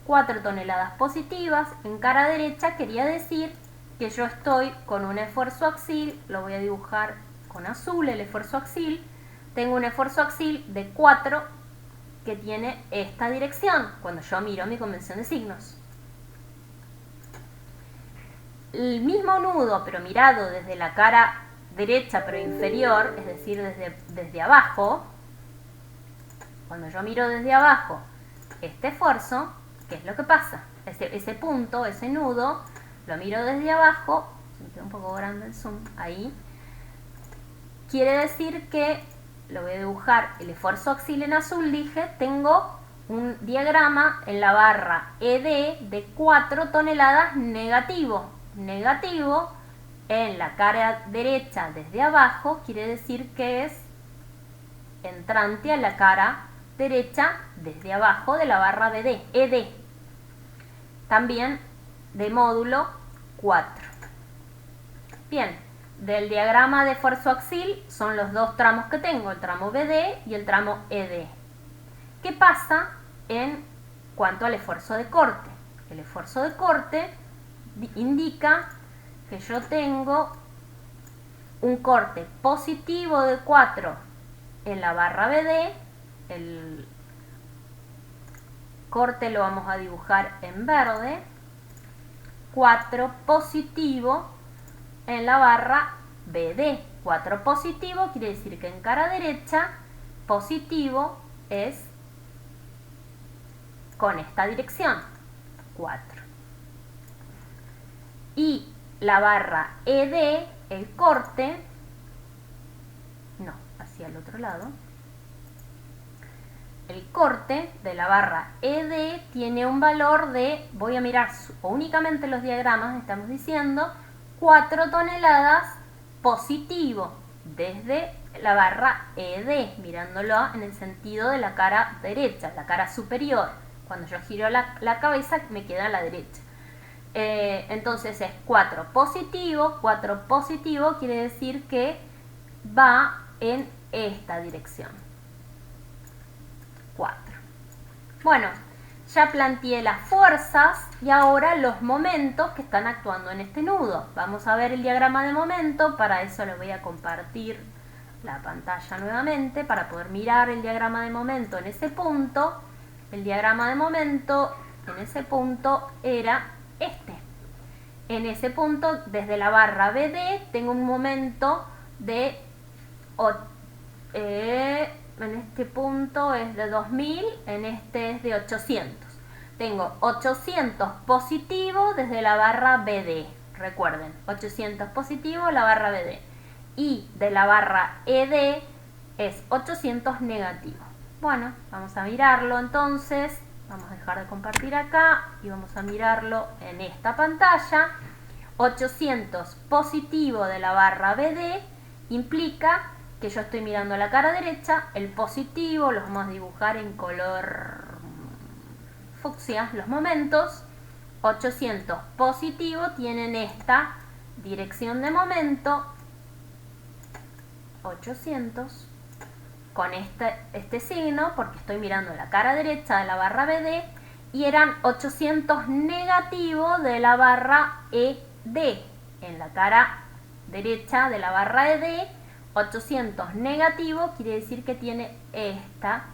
4 toneladas positivas en cara derecha quería decir que yo estoy con un esfuerzo axial, lo voy a dibujar con azul, el esfuerzo axial. Tengo un esfuerzo axial de 4 que tiene esta dirección cuando yo miro mi convención de signos. El mismo nudo, pero mirado desde la cara derecha pero inferior, es decir, desde abajo. Cuando yo miro desde abajo este esfuerzo, ¿qué es lo que pasa? Ese punto, ese nudo, lo miro desde abajo, se me queda un poco grande el zoom, ahí. Quiere decir que, lo voy a dibujar, el esfuerzo axial en azul, dije, tengo un diagrama en la barra ED de 4 toneladas negativo. Negativo en la cara derecha desde abajo quiere decir que es entrante a la cara derecha desde abajo de la barra BD, ED. También de módulo 4. Bien, del diagrama de esfuerzo axial son los dos tramos que tengo, el tramo BD y el tramo ED. ¿Qué pasa en cuanto al esfuerzo de corte? El esfuerzo de corte indica que yo tengo un corte positivo de 4 en la barra BD. El corte lo vamos a dibujar en verde. 4 positivo en la barra BD. 4 positivo quiere decir que en cara derecha positivo es con esta dirección, 4. Y la barra ED, el corte, no, hacia el otro lado. El corte de la barra ED tiene un valor de, voy a mirar únicamente los diagramas, estamos diciendo, 4 toneladas positivo desde la barra ED, mirándolo en el sentido de la cara derecha, la cara superior. Cuando yo giro la cabeza me queda a la derecha. Entonces es 4 positivo quiere decir que va en esta dirección. 4. Bueno, ya planteé las fuerzas y ahora los momentos que están actuando en este nudo. Vamos a ver el diagrama de momento, para eso les voy a compartir la pantalla nuevamente para poder mirar el diagrama de momento en ese punto. El diagrama de momento en ese punto era este. En ese punto, desde la barra BD, tengo un momento de... en este punto es de 2000, en este es de 800. Tengo 800 positivo desde la barra BD. Recuerden, 800 positivo la barra BD. Y de la barra ED es 800 negativo. Bueno, vamos a mirarlo entonces. Vamos a dejar de compartir acá y vamos a mirarlo en esta pantalla. 800 positivo de la barra BD implica que yo estoy mirando a la cara derecha. El positivo los vamos a dibujar en color fucsia, los momentos. 800 positivo tienen esta dirección de momento, 800 con este signo, porque estoy mirando la cara derecha de la barra BD, y eran 800 negativo de la barra ED. En la cara derecha de la barra ED, 800 negativo quiere decir que tiene esta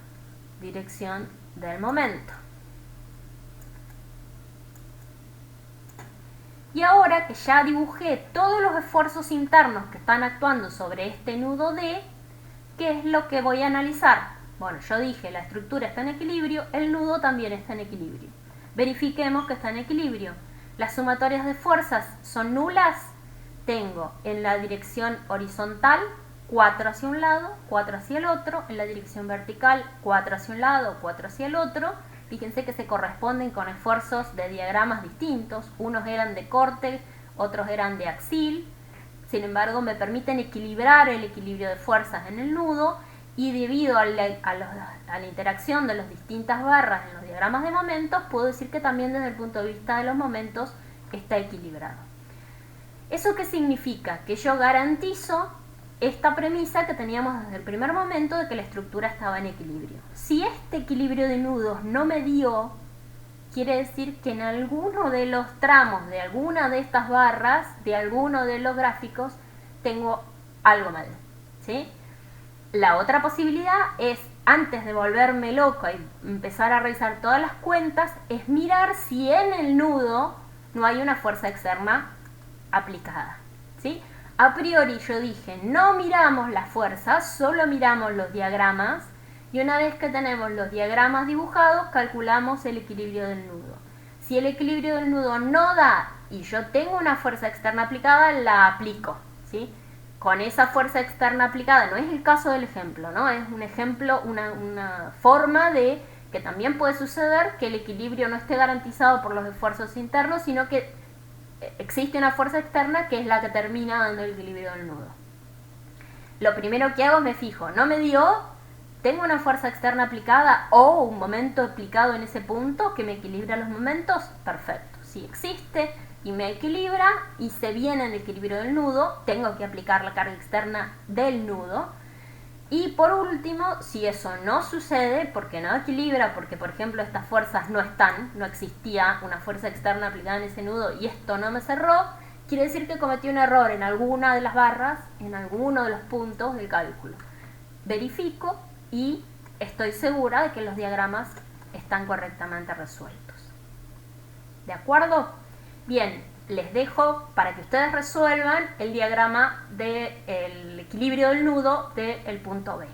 dirección del momento. Y ahora que ya dibujé todos los esfuerzos internos que están actuando sobre este nudo D, ¿qué es lo que voy a analizar? Bueno, yo dije, la estructura está en equilibrio, el nudo también está en equilibrio. Verifiquemos que está en equilibrio. Las sumatorias de fuerzas son nulas. Tengo en la dirección horizontal 4 hacia un lado, 4 hacia el otro. En la dirección vertical 4 hacia un lado, 4 hacia el otro. Fíjense que se corresponden con esfuerzos de diagramas distintos. Unos eran de corte, otros eran de axil. Sin embargo, me permiten equilibrar el equilibrio de fuerzas en el nudo, y debido a la interacción de las distintas barras en los diagramas de momentos, puedo decir que también desde el punto de vista de los momentos está equilibrado. ¿Eso qué significa? Que yo garantizo esta premisa que teníamos desde el primer momento de que la estructura estaba en equilibrio. Si este equilibrio de nudos no me dio, quiere decir que en alguno de los tramos de alguna de estas barras, de alguno de los gráficos, tengo algo mal, ¿sí? La otra posibilidad es, antes de volverme loca y empezar a realizar todas las cuentas, es mirar si en el nudo no hay una fuerza externa aplicada, ¿sí? A priori yo dije, no miramos las fuerzas, solo miramos los diagramas, y una vez que tenemos los diagramas dibujados, calculamos el equilibrio del nudo. Si el equilibrio del nudo no da y yo tengo una fuerza externa aplicada, la aplico, ¿sí? Con esa fuerza externa aplicada, no es el caso del ejemplo, ¿no? Es un ejemplo, una forma de que también puede suceder que el equilibrio no esté garantizado por los esfuerzos internos, sino que existe una fuerza externa que es la que termina dando el equilibrio del nudo. Lo primero que hago es me fijo, no me dio, tengo una fuerza externa aplicada o un momento aplicado en ese punto que me equilibra los momentos, perfecto. Si existe y me equilibra y se viene en el equilibrio del nudo, tengo que aplicar la carga externa del nudo. Y por último, si eso no sucede, porque no equilibra, porque por ejemplo estas fuerzas no están, no existía una fuerza externa aplicada en ese nudo y esto no me cerró, quiere decir que cometí un error en alguna de las barras, en alguno de los puntos del cálculo. Verifico y estoy segura de que los diagramas están correctamente resueltos. ¿De acuerdo? Bien, les dejo para que ustedes resuelvan el diagrama del equilibrio del nudo del punto B.